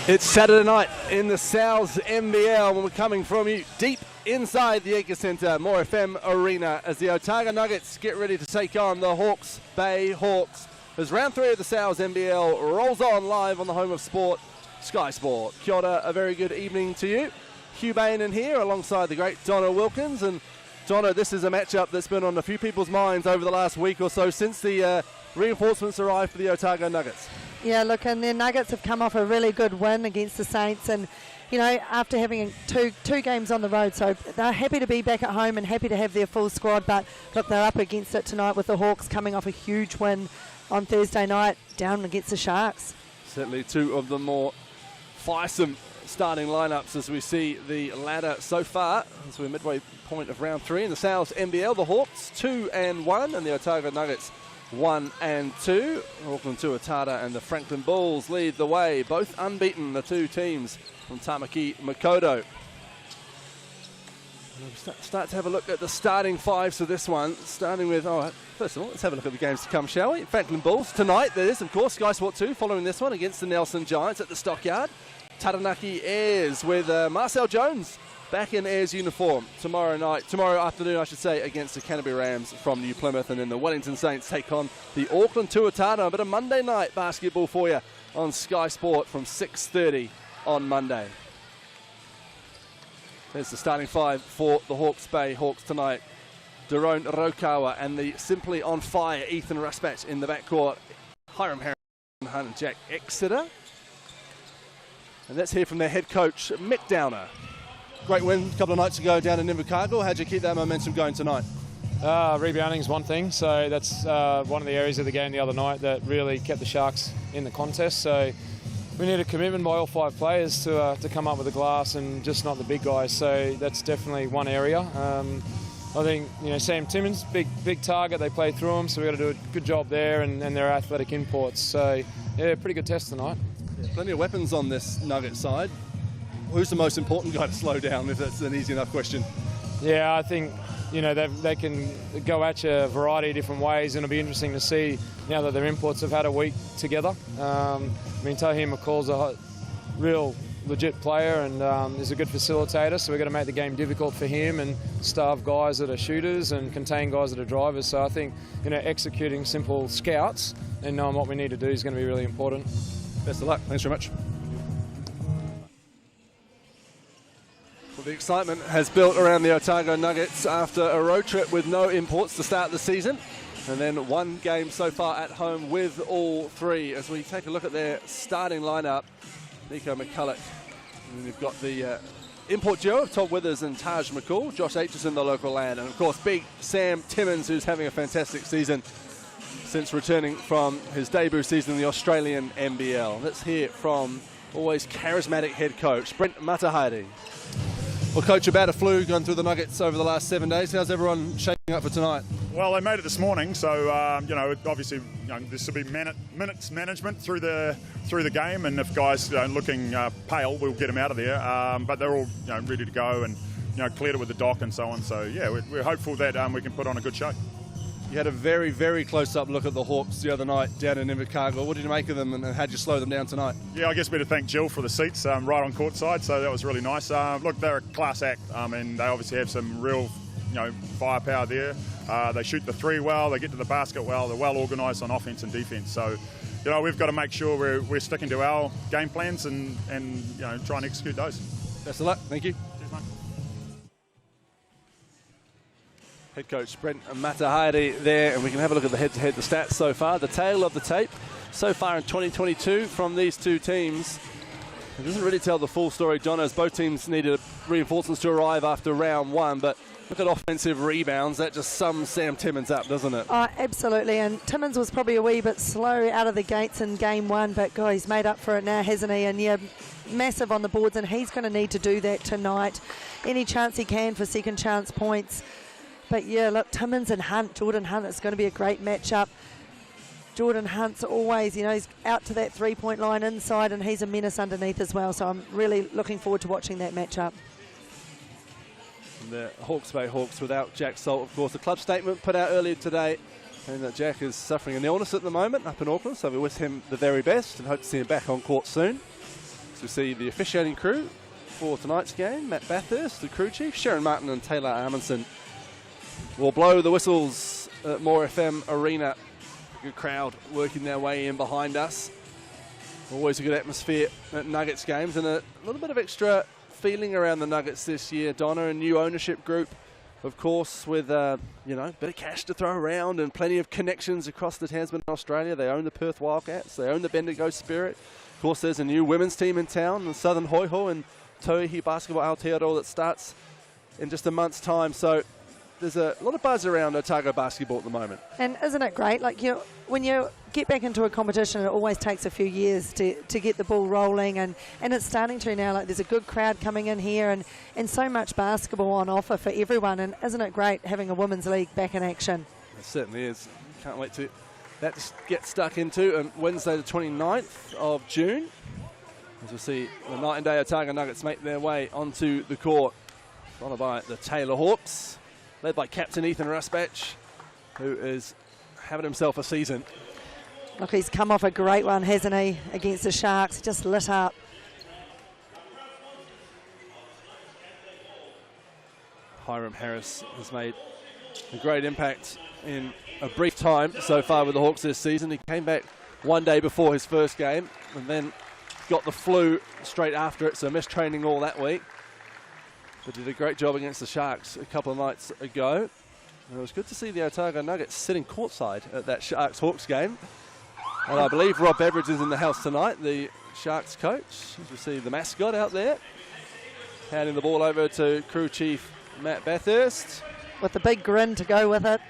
It's Saturday night in the NZNBL when we're coming from you deep inside the Edgar Centre, More FM Arena, as the Otago Nuggets get ready to take on the Hawke's Bay Hawks as round 3 of the NZNBL rolls on live on the home of sport, Sky Sport. Kia ora, a very good evening to you. Hugh Bain in here alongside the great Donna Wilkins. And Donna, this is a matchup that's been on a few people's minds over the last week or so since the reinforcements arrived for the Otago Nuggets. Yeah, look, and the Nuggets have come off a really good win against the Saints, and you know, after having two games on the road, so they're happy to be back at home and happy to have their full squad. But look, they're up against it tonight with the Hawks coming off a huge win on Thursday night down against the Sharks. Certainly two of the more fearsome starting lineups as we see the ladder so far as we're midway point of round 3 in the NZNBL. The Hawks 2-1 and the Otago Nuggets 1-2. Auckland Tuatara and the Franklin Bulls lead the way, both unbeaten, the two teams from Tamaki Makaurau. We'll start to have a look at the starting fives for this one, starting with, first of all, let's have a look at the games to come, shall we? Franklin Bulls tonight, there is, of course, Sky Sport 2 following this one against the Nelson Giants at the Stockyard. Taranaki Airs with Marcel Jones back in Airs uniform tomorrow afternoon, against the Canterbury Rams from New Plymouth. And then the Wellington Saints take on the Auckland Tuatara. A bit of Monday night basketball for you on Sky Sport from 6:30 on Monday. There's the starting five for the Hawke's Bay Hawks tonight. Daron Rokawa and the simply on fire Ethan Ruspach in the backcourt. Hiram Harrison Hunt and Jack Exeter. And let's hear from their head coach, Mick Downer. Great win a couple of nights ago down in Invercargill. How'd you keep that momentum going tonight? Rebounding is one thing, so that's one of the areas of the game the other night that really kept the Sharks in the contest. So we need a commitment by all 5 players to come up with the glass and just not the big guys. So that's definitely one area. I think, you know, Sam Timmins, big target. They play through him, so we've got to do a good job there, and their athletic imports. So yeah, pretty good test tonight. Yeah, plenty of weapons on this Nugget side. Who's the most important guy to slow down, if that's an easy enough question? Yeah, I think, you know, they can go at you a variety of different ways, and it'll be interesting to see now that their imports have had a week together. Tahir McCall's a real legit player and is a good facilitator, so we've got to make the game difficult for him and starve guys that are shooters and contain guys that are drivers. So I think, you know, executing simple scouts and knowing what we need to do is going to be really important. Best of luck. Thanks very much. Well, the excitement has built around the Otago Nuggets after a road trip with no imports to start the season, and then one game so far at home with all 3. As we take a look at their starting lineup, Nico McCulloch, and then you've got the import duo of Todd Withers and Taj McCall, Josh Aitchison, the local lad, and of course big Sam Timmins, who's having a fantastic season since returning from his debut season in the Australian NBL. Let's hear from always charismatic head coach Brent Matahari. Well, Coach, about a flu going through the Nuggets over the last 7 days. How's everyone shaping up for tonight? Well, they made it this morning, so you know, obviously, you know, this will be minutes management through the game, and if guys looking pale, we'll get them out of there. But they're all ready to go, and cleared it with the doc and so on. So yeah, we're hopeful that we can put on a good show. You had a very, very close-up look at the Hawks the other night down in Invercargill. What did you make of them, and how'd you slow them down tonight? Yeah, I guess better thank Jill for the seats right on court side, so that was really nice. Look, they're a class act, and they obviously have some real firepower there. They shoot the 3 well, they get to the basket well, they're well organised on offence and defence. So, we've got to make sure we're sticking to our game plans and try and execute those. Best of luck. Thank you. Cheers, mate. Head coach Brent Matahari there, and we can have a look at the head-to-head, the stats so far. The tail of the tape so far in 2022 from these two teams. It doesn't really tell the full story, John, as both teams needed reinforcements to arrive after round 1, but look at offensive rebounds. That just sums Sam Timmins up, doesn't it? Oh, absolutely, and Timmins was probably a wee bit slow out of the gates in game 1, but God, he's made up for it now, hasn't he? And yeah, massive on the boards, and he's going to need to do that tonight. Any chance he can for second chance points. But yeah, look, Timmins and Hunt, Jordan Hunt, it's going to be a great matchup. Jordan Hunt's always, he's out to that 3-point line inside, and he's a menace underneath as well. So I'm really looking forward to watching that matchup. The Hawke's Bay Hawks without Jack Salt, of course. The club statement put out earlier today, and that Jack is suffering an illness at the moment up in Auckland, so we wish him the very best and hope to see him back on court soon. So we see the officiating crew for tonight's game: Matt Bathurst, the crew chief, Sharon Martin and Taylor Amundsen will blow the whistles at More FM Arena. Good crowd working their way in behind us. Always a good atmosphere at Nuggets games, and a little bit of extra feeling around the Nuggets this year, Donna. A new ownership group, of course, with a bit of cash to throw around and plenty of connections across the Tasman and Australia. They own the Perth Wildcats, they own the Bendigo Spirit. Of course, there's a new women's team in town, the Southern Hoiho and Tauihi Basketball Aotearoa, that starts in just a month's time. So there's a lot of buzz around Otago basketball at the moment. And isn't it great? Like, when you get back into a competition, it always takes a few years to get the ball rolling, and it's starting to now. Like, there's a good crowd coming in here, and so much basketball on offer for everyone. And isn't it great having a women's league back in action? It certainly is. Can't wait to get stuck into on Wednesday the 29th of June. As we see the night and day Otago Nuggets make their way onto the court, followed by the Taylor Hawks, led by captain Ethan Rusbach, who is having himself a season. Look, he's come off a great one, hasn't he, against the Sharks. He just lit up. Hiram Harris has made a great impact in a brief time so far with the Hawks this season. He came back one day before his first game and then got the flu straight after it, so missed training all that week. But did a great job against the Sharks a couple of nights ago. And it was good to see the Otago Nuggets sitting courtside at that Sharks-Hawks game. And I believe Rob Beveridge is in the house tonight, the Sharks coach. As we see the mascot out there, handing the ball over to crew chief Matt Bathurst. With the big grin to go with it.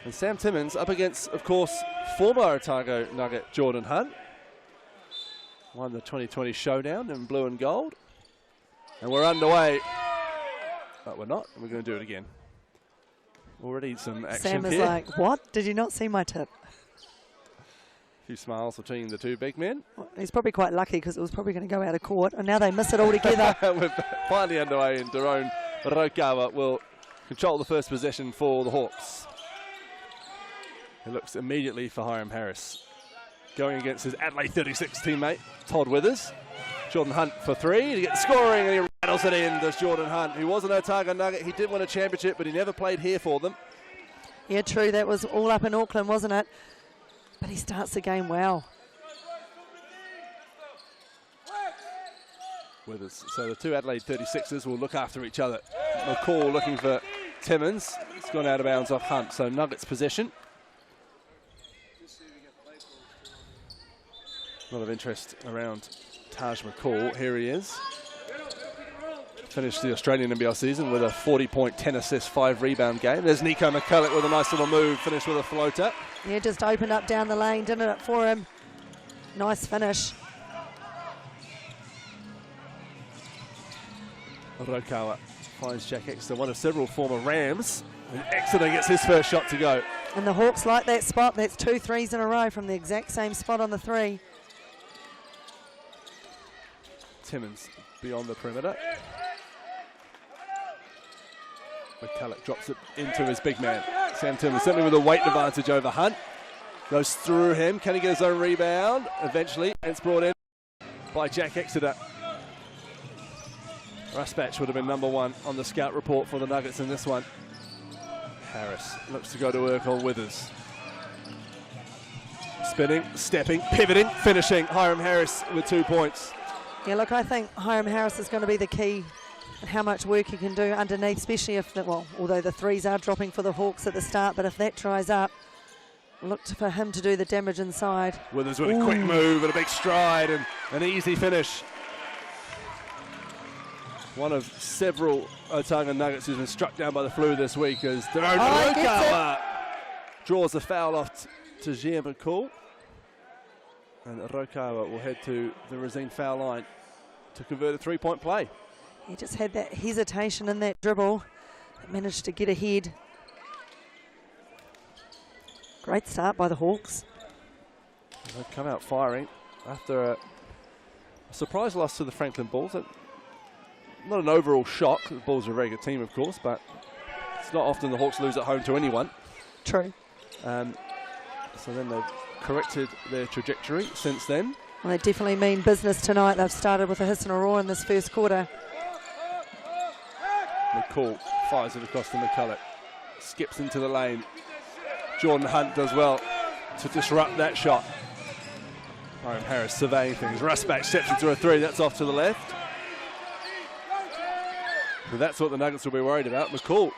And Sam Timmins up against, of course, former Otago Nugget Jordan Hunt. Won the 2020 showdown in blue and gold. And we're underway. But we're not. We're going to do it again. Already some action Sam is here. like, what? Did you not see my tip? A few smiles between the two big men. Well, he's probably quite lucky because it was probably going to go out of court, and now they miss it altogether. We're finally underway, and Daron Rokawa will control the first possession for the Hawks. He looks immediately for Hiram Harris, going against his Adelaide 36 teammate, Todd Withers. Jordan Hunt for three to get scoring, and he rattles it in, does Jordan Hunt. He was an Otago Nugget. He did win a championship, but he never played here for them. Yeah, true. That was all up in Auckland, wasn't it? But he starts the game well. Withers. So the two Adelaide 36ers will look after each other. McCall looking for Timmins. It's gone out of bounds off Hunt, so Nuggets possession. A lot of interest around Taj McCall. Here he is. Finished the Australian NBL season with a 40-point, 10-assist, 5-rebound game. There's Nico McCulloch with a nice little move, finished with a floater. Yeah, just opened up down the lane, did it for him. Nice finish. Rokawa finds Jack Exeter, one of several former Rams. And Exeter gets his first shot to go. And the Hawks like that spot. That's 2 threes in a row from the exact same spot on the three. Timmins beyond the perimeter. McCulloch drops it into his big man. Sam Timmins, certainly with a weight advantage over Hunt. Goes through him. Can he get his own rebound? Eventually, it's brought in by Jack Exeter. Rusbach would have been number one on the scout report for the Nuggets in this one. Harris looks to go to work on Withers. Spinning, stepping, pivoting, finishing. Hiram Harris with 2 points. Yeah, look, I think Hiram Harris is going to be the key in how much work he can do underneath, especially if, although the threes are dropping for the Hawks at the start, but if that dries up, look for him to do the damage inside. Withers with a quick move and a big stride and an easy finish. One of several Otago Nuggets who's been struck down by the flu this week as Rokawa draws a foul off to Jia McCall. And Rokawa will head to the Rosine foul line to convert a three-point play. He just had that hesitation in that dribble, managed to get ahead. Great start by the Hawks. They've come out firing after a surprise loss to the Franklin Bulls. Not an overall shock. The Bulls are a very good team, of course, but it's not often the Hawks lose at home to anyone. True. So then they've corrected their trajectory since then. Well, they definitely mean business tonight. They've started with a hiss and a roar in this first quarter. McCall fires it across to McCulloch. Skips into the lane. Jordan Hunt does well to disrupt that shot. Hiram Harris surveying things. Rusback steps into a three. That's off to the left. So that's what the Nuggets will be worried about. McCall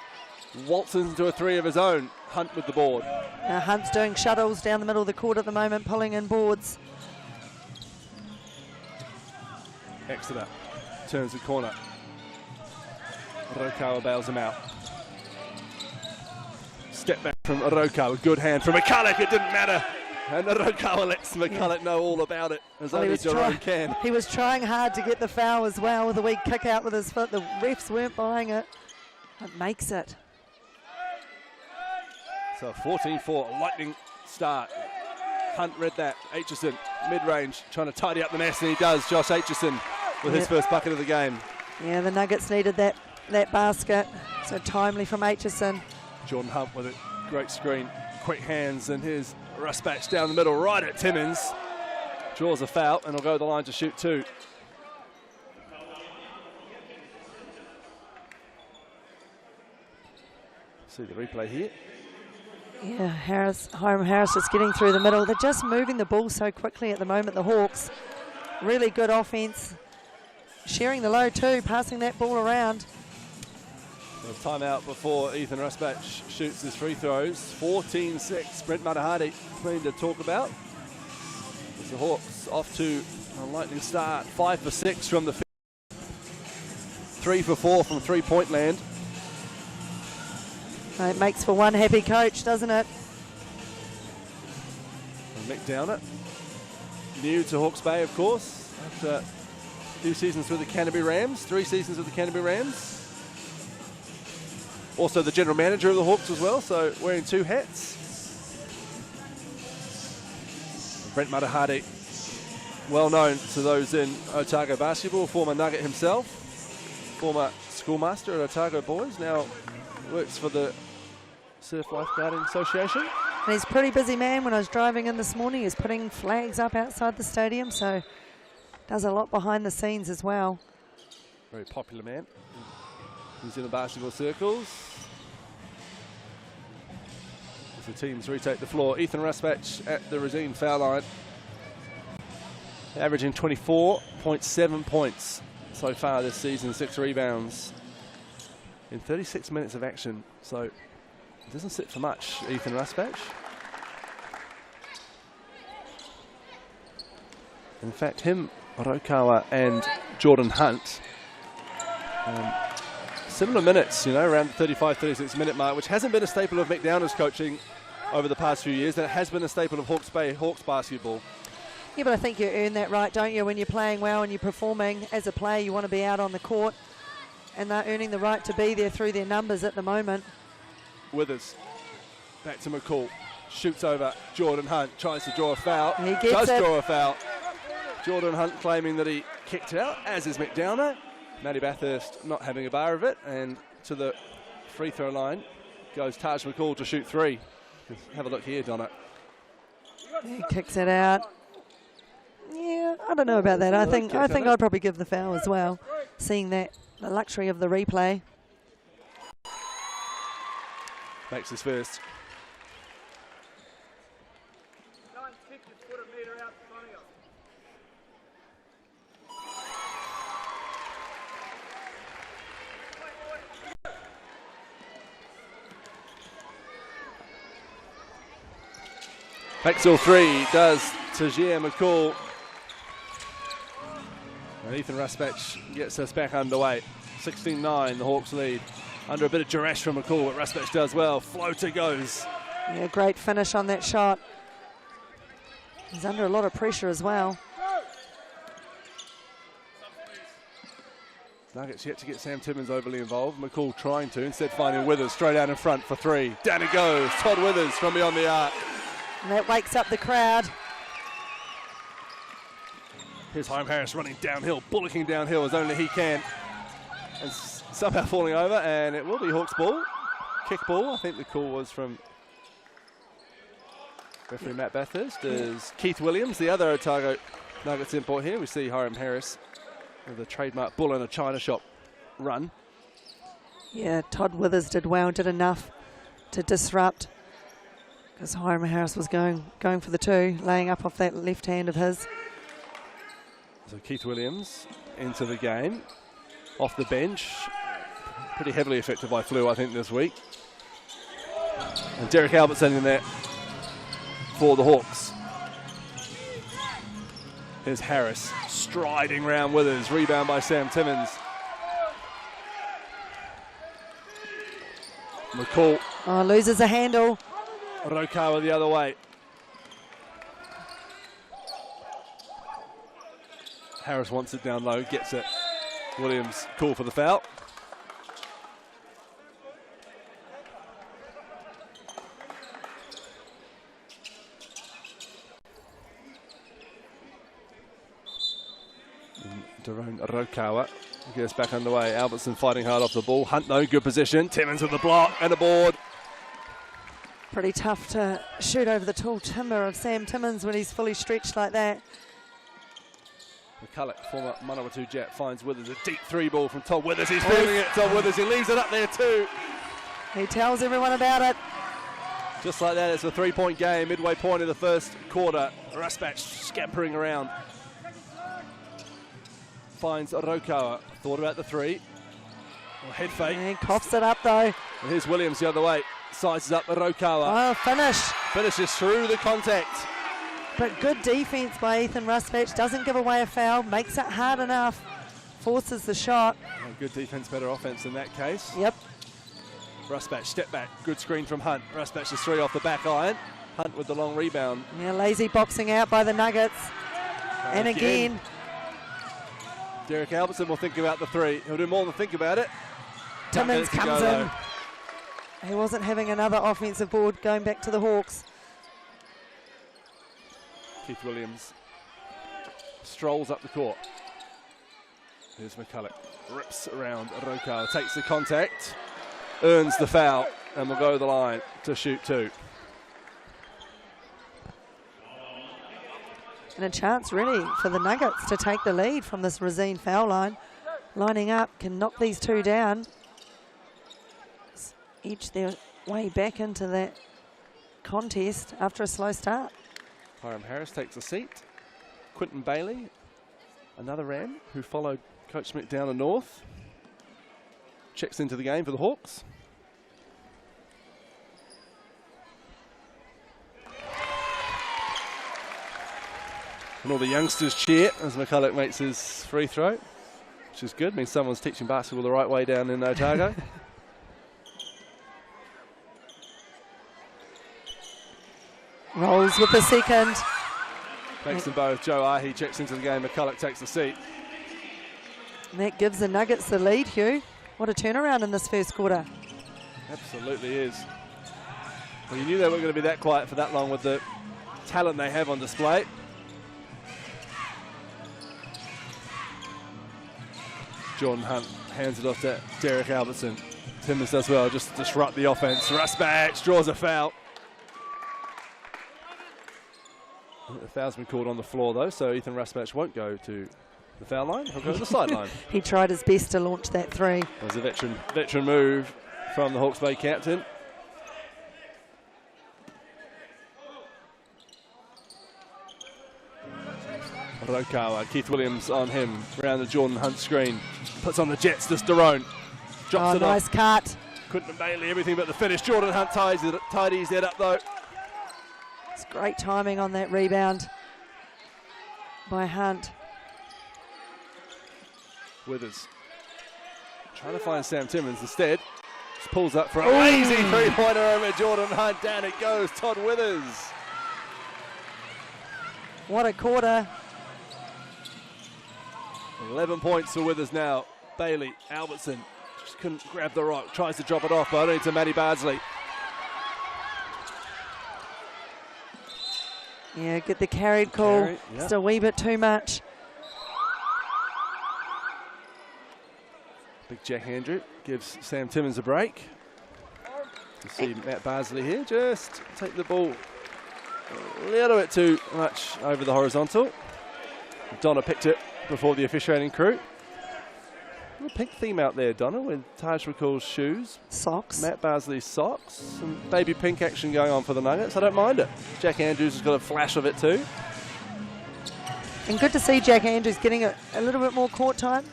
waltzes into a three of his own. Hunt with the board. Now Hunt's doing shuttles down the middle of the court at the moment, pulling in boards. Exeter turns the corner. Rokawa bails him out. Step back from Rokawa. Good hand from McCulloch. It didn't matter. And Rokawa lets McCulloch know all about it, as only Jerome can. He was trying hard to get the foul as well with a weak kick out with his foot. The refs weren't buying it. It makes it. So 14-4, lightning start. Hunt read that. Aitchison, mid-range, trying to tidy up the mess, and he does. Josh Aitchison with his first bucket of the game. Yeah, the Nuggets needed that basket. So timely from Aitchison. Jordan Hunt with a great screen. Quick hands, and here's Rusbatch down the middle, right at Timmins. Draws a foul, and will go to the line to shoot two. See the replay here. Yeah, Hiram Harris just getting through the middle. They're just moving the ball so quickly at the moment, the Hawks. Really good offense. Sharing the load too, passing that ball around. A timeout before Ethan Rusbatch shoots his free throws. 14-6, Brent Matahati clean to talk about. As the Hawks off to a lightning start. 5 for 6 from the field. 3 for 4 from three-point land. It makes for one happy coach, doesn't it? And Mick Downer, new to Hawke's Bay, of course, after 2 seasons with the Canterbury Rams, 3 seasons with the Canterbury Rams. Also the general manager of the Hawks as well, so wearing 2 hats. Brent Matahati, well known to those in Otago basketball, former Nugget himself, former schoolmaster at Otago Boys, now works for the Surf Lifeguarding Association. And he's a pretty busy man. When I was driving in this morning, he's putting flags up outside the stadium, so does a lot behind the scenes as well. Very popular man. He's in the basketball circles. As the teams retake the floor, Ethan Rusbatch at the Rosine foul line, averaging 24.7 points so far this season, 6 rebounds in 36 minutes of action, so it doesn't sit for much, Ethan Rusbatch. In fact, him, Rokawa and Jordan Hunt, similar minutes, around the 35, 36 minute mark, which hasn't been a staple of Mick Downer's coaching over the past few years. That has been a staple of Hawke's Bay Hawks basketball. Yeah, but I think you earn that right, don't you? When you're playing well and you're performing as a player, you want to be out on the court. And they're earning the right to be there through their numbers at the moment. Withers, back to McCall, shoots over Jordan Hunt, tries to draw a foul, He gets it. draw a foul. Jordan Hunt claiming that he kicked out, as is Mick Downer. Matty Bathurst not having a bar of it, and to the free throw line goes Taj McCall to shoot 3. Have a look here, Donna. He kicks it out. Yeah, I don't know about that. I think I'd probably give the foul as well, seeing that. The luxury of the replay. Makes his first. Makes all 3, does Tajir McCall. And Ethan Rusbatch gets us back underway. 16-9, the Hawks lead. Under a bit of duress from McCall, but Rusbatch does well. Floater goes. Yeah, great finish on that shot. He's under a lot of pressure as well. Nuggets yet to get Sam Timmins overly involved. McCall trying to, instead finding Withers straight out in front for 3. Down it goes. Todd Withers from beyond the arc. And that wakes up the crowd. Here's Hiram Harris running downhill, bullocking downhill as only he can. And somehow falling over, and it will be Hawks ball. Kick ball, I think the call was from referee Matt Bathurst. As Keith Williams, the other Otago Nuggets import here. We see Hiram Harris with a trademark bull in a china shop run. Yeah, Todd Withers did well, did enough to disrupt, because Hiram Harris was going for the two, laying up off that left hand of his. So Keith Williams into the game, off the bench. Pretty heavily affected by flu, I think, this week. And Derek Albertson in there for the Hawks. Here's Harris striding round Withers. Rebound by Sam Timmins. McCall. Oh, loses a handle. Rokawa the other way. Harris wants it down low, gets it. Williams call for the foul. Daron Rokawa gets back underway. Albertson fighting hard off the ball. Hunt though, good position. Timmins with the block and a board. Pretty tough to shoot over the tall timber of Sam Timmins when he's fully stretched like that. McCulloch, former Manawatu Jet, finds Withers. A deep three ball from Todd Withers. He's feeling it. Todd Withers, he leaves it up there too. He tells everyone about it. Just like that, it's a three-point game. Midway point of the first quarter. Raspach scampering around. Finds Rokawa. Thought about the three. Head fake. And coughs it up though. And here's Williams the other way. Sizes up Rokawa. Oh, finish. Finishes through the contact. But good defense by Ethan Raspach. Doesn't give away a foul. Makes it hard enough. Forces the shot. Oh, good defense, better offense in that case. Yep. Raspach, step back. Good screen from Hunt. Raspach's three off the back iron. Hunt with the long rebound. Yeah, lazy boxing out by the Nuggets. And again. Derek Albertson will think about the three. He'll do more than think about it. Timmins comes in. He wasn't having another offensive board going back to the Hawks. Keith Williams strolls up the court. Here's McCulloch. Rips around Rokawa. Takes the contact. Earns the foul. And will go to the line to shoot two. And a chance really for the Nuggets to take the lead from this Racine foul line. Lining up, can knock these two down. Edge their way back into that contest after a slow start. Hiram Harris takes a seat. Quinton Bailey, another Ram who followed Coach Smith down the north, checks into the game for the Hawks. And all the youngsters cheer as McCulloch makes his free throw, which is good. Means someone's teaching basketball the right way down in Otago. Rolls with the second. Thanks to both. Joe Ahi checks into the game. McCulloch takes the seat. And that gives the Nuggets the lead, Hugh. What a turnaround in this first quarter. Absolutely is. Well, you knew they weren't going to be that quiet for that long with the talent they have on display. Jordan Hunt hands it off to Derek Albertson. Timmins does well, just disrupt the offense. Raspach draws a foul. The foul's been called on the floor though, so Ethan Raspach won't go to the foul line. He'll go to the sideline. He tried his best to launch that three. It was a veteran move from the Hawke's Bay captain. Rokawa, Keith Williams on him, around the Jordan Hunt screen. Puts on the Jets, this Daron. Drops it nice off. cut. Quinton Bailey, everything but the finish. Jordan Hunt tidies it up though. It's great timing on that rebound by Hunt. Withers trying to find Sam Timmins instead. Just pulls up for a lazy three-pointer over Jordan Hunt. Down it goes, Todd Withers. What a quarter. 11 points for Withers now. Bailey, Albertson, just couldn't grab the rock. Tries to drop it off, but only to Matty Bardsley. Yeah, get the carried call. Yep. Just a wee bit too much. Big Jack Andrew gives Sam Timmins a break. To see Matt Bardsley here just take the ball a little bit too much over the horizontal. Donna picked it before the officiating crew. A little pink theme out there, Donna, with Taj Recall's shoes. Socks. Matt Barsley's socks. Some baby pink action going on for the Nuggets. I don't mind it. Jack Andrews has got a flash of it too. And good to see Jack Andrews getting a little bit more court time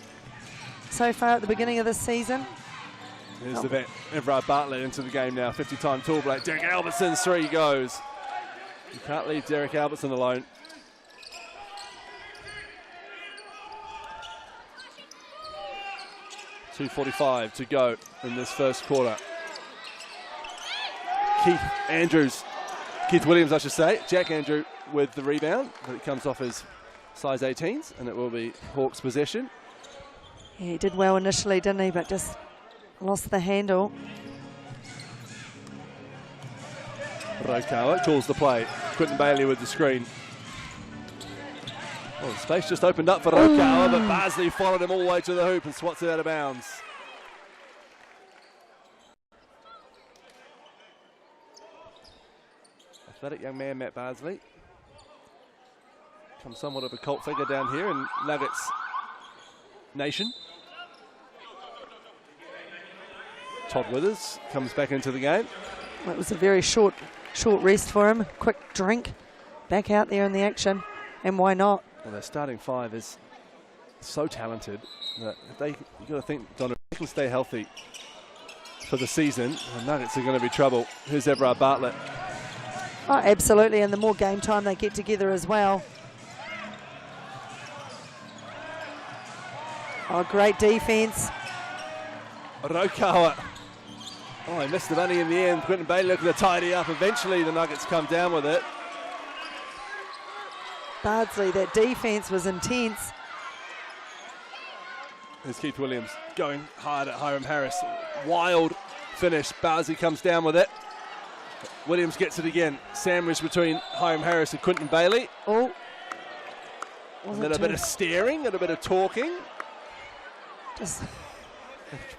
so far at the beginning of this season. Here's the vet, Everard Bartlett into the game now. 50-time tall break. Derek Albertson's three goes. You can't leave Derek Albertson alone. .245 to go in this first quarter. Keith Williams, I should say. Jack Andrew with the rebound, but it comes off his size 18s, and it will be Hawks' possession. Yeah, he did well initially, didn't he? But just lost the handle. Rokawa calls the play. Quentin Bailey with the screen. Oh, space just opened up for Rokawa, but Barsley followed him all the way to the hoop and swats it out of bounds. Athletic young man, Matt Barsley. Becomes somewhat of a cult figure down here in Nuggets Nation. Todd Withers comes back into the game. Well, it was a very short rest for him. Quick drink. Back out there in the action. And why not? Well, their starting five is so talented that if you've got to think, Donna, if they can stay healthy for the season, the Nuggets are going to be trouble. Here's Everard Bartlett. Oh, absolutely. And the more game time they get together as well. Oh, great defense. Rokawa. Oh, he missed the money in the end. Quentin Bailey looking to tidy up. Eventually, the Nuggets come down with it. Bardsley, that defense was intense. Here's Keith Williams going hard at Hiram Harris. Wild finish. Bardsley comes down with it. Williams gets it again. Sandwich between Hiram Harris and Quentin Bailey. Oh. And then a bit of staring and a bit of talking. Just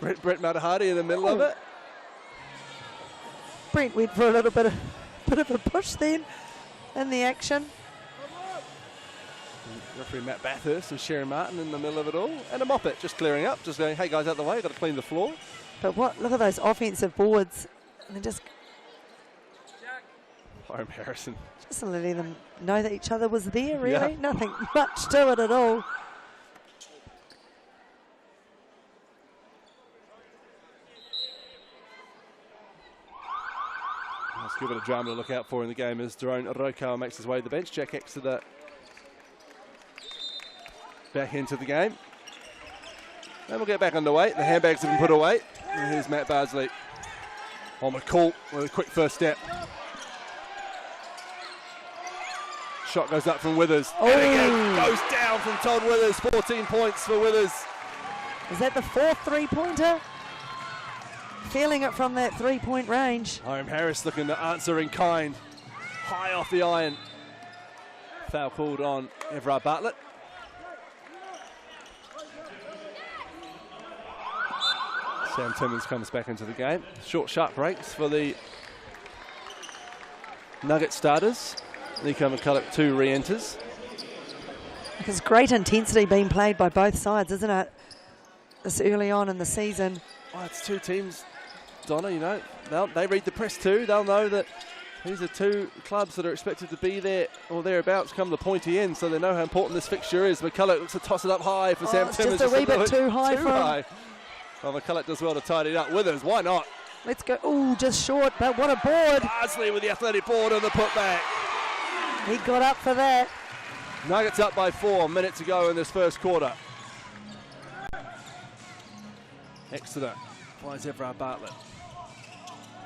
Brett Matahari in the middle of it. Brent went for a little bit of a push then in the action. Referee Matt Bathurst and Sharon Martin in the middle of it all. And a Moppet just clearing up, just going, hey guys, out the way, got to clean the floor. But look at those offensive boards. And then just Hiram Harrison. Just letting them know that each other was there, really. Yeah. Nothing much to it at all. Let's give it a drama to look out for in the game as Daron Rokawa makes his way to the bench. Jack Exeter back into the game. And we'll get back underway. The handbags have been put away. And here's Matt Barsley. On McCall with a quick first step. Shot goes up from Withers. Oh. And again goes down from Todd Withers. 14 points for Withers. Is that the fourth three-pointer? Feeling it from that three-point range. Hiram Harris looking to answer in kind. High off the iron. Foul called on Everard Bartlett. Sam Timmins comes back into the game. Short, sharp breaks for the Nugget starters. Nico McCulloch, 2 re-enters. There's great intensity being played by both sides, isn't it? This early on in the season. Well, it's two teams, Donna, you know. They read the press too. They'll know that these are two clubs that are expected to be there or thereabouts come the pointy end, so they know how important this fixture is. McCulloch looks to toss it up high for Sam Timmins. Just a wee bit too high for him. Well, McCulloch does well to tidy it up. Withers, why not? Let's go. Ooh, just short, but what a board. Barsley with the athletic board and the putback. He got up for that. Nuggets up by 4 minutes to go in this first quarter. Exeter finds Everard Bartlett.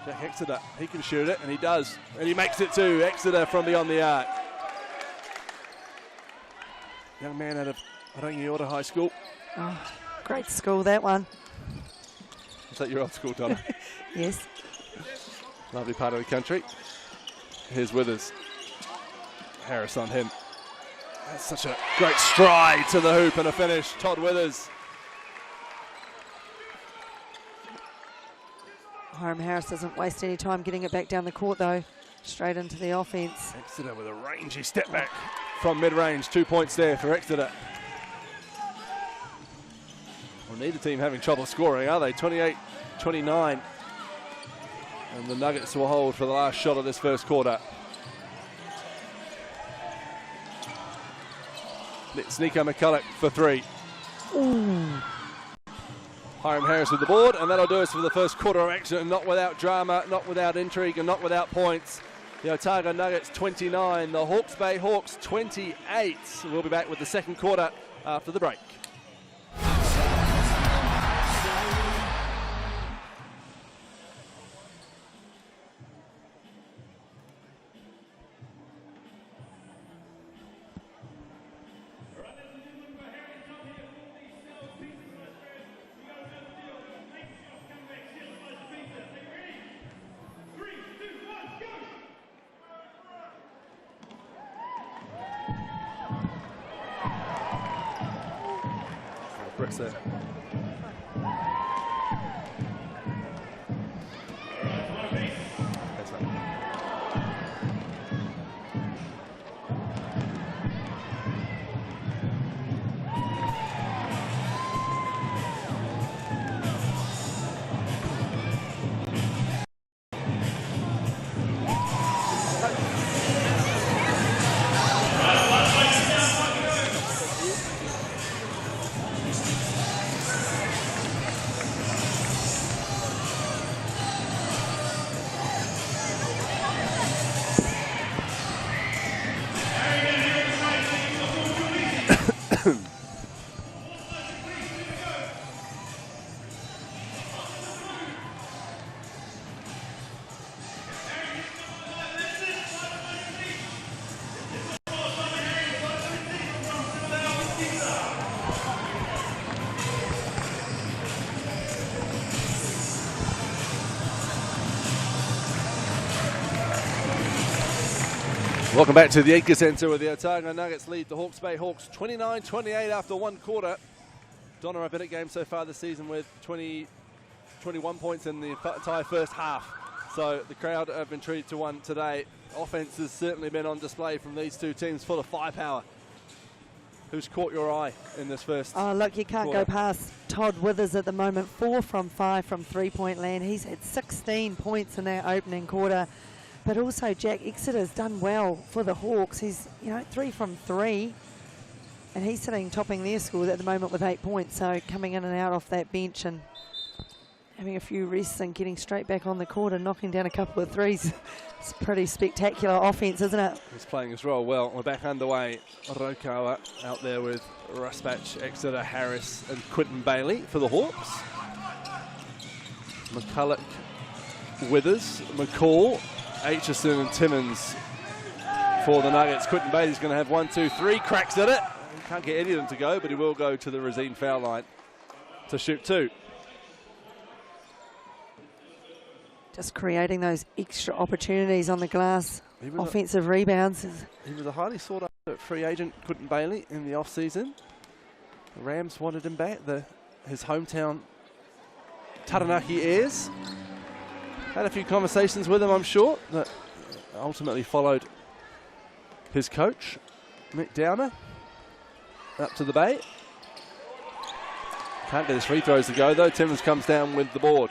Jack Exeter, he can shoot it, and he does. And he makes it too. Exeter from beyond the arc. Young man out of Rangiora High School. Oh, great school, that one. Is that your old school, Donna? Yes. Lovely part of the country. Here's Withers. Harris on him. That's such a great stride to the hoop and a finish. Todd Withers. Hiram Harris doesn't waste any time getting it back down the court, though. Straight into the offense. Exeter with a rangy step back. from mid-range. 2 points there for Exeter. Well, neither team having trouble scoring, are they? 28-29. And the Nuggets will hold for the last shot of this first quarter. It's Nico McCulloch for 3. Ooh. Hiram Harris with the board, and that'll do us for the first quarter of action. Not without drama, not without intrigue, and not without points. The Otago Nuggets 29, the Hawke's Bay Hawks 28. We'll be back with the second quarter after the break. Bricks there. That's right. Welcome back to the Edgar Centre, where the Otago Nuggets lead the Hawke's Bay Hawks 29-28 after one quarter. Donna, a better game so far this season with 21 points in the entire first half. So the crowd have been treated to one today. Offense has certainly been on display from these two teams, full of firepower. Who's caught your eye in this first Oh, look, you can't quarter? go past Todd Withers at the moment. 4 from 5 from three-point land. He's had 16 points in that opening quarter. But also Jack Exeter's done well for the Hawks. He's, 3 from 3. And he's sitting topping their scores at the moment with 8 points. So coming in and out off that bench and having a few rests and getting straight back on the court and knocking down a couple of threes. It's pretty spectacular offense, isn't it? He's playing his role well. We're back underway. Rokawa out there with Rusbach, Exeter, Harris and Quinton Bailey for the Hawks. McCulloch, Withers, McCall, Aitchison and Timmins for the Nuggets. Quinton Bailey's going to have 1, 2, 3 cracks at it. He can't get any of them to go, but he will go to the Rosine foul line to shoot 2. Just creating those extra opportunities on the glass. Offensive rebounds. He was a highly sought after free agent, Quinton Bailey, in the off-season. The Rams wanted him back, his hometown Taranaki heirs. Had a few conversations with him, I'm sure, that ultimately followed his coach, Mick Downer, up to the Bay. Can't get his free throws to go, though. Timmins comes down with the board.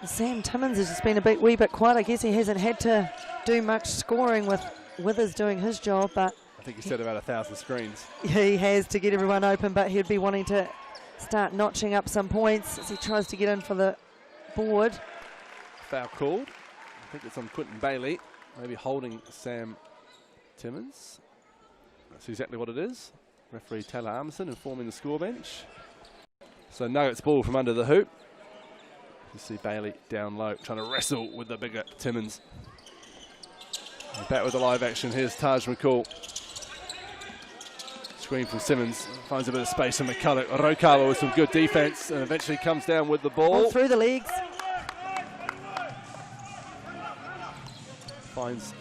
Sam Timmins has just been a wee bit quiet. I guess he hasn't had to do much scoring with Withers doing his job, but I think he said about 1,000 screens. he has to get everyone open, but he'd be wanting to start notching up some points as he tries to get in for the board. Foul called. I think it's on Quinton Bailey, maybe holding Sam Timmins. That's exactly what it is. Referee Taylor Armisen informing the score bench. So Nuggets ball from under the hoop. You see Bailey down low, trying to wrestle with the bigger Timmins. And back with the live action. Here's Taj McCall. Screen from Simmons, finds a bit of space from McCulloch. Rokawa with some good defense and eventually comes down with the ball. All through the legs. Finds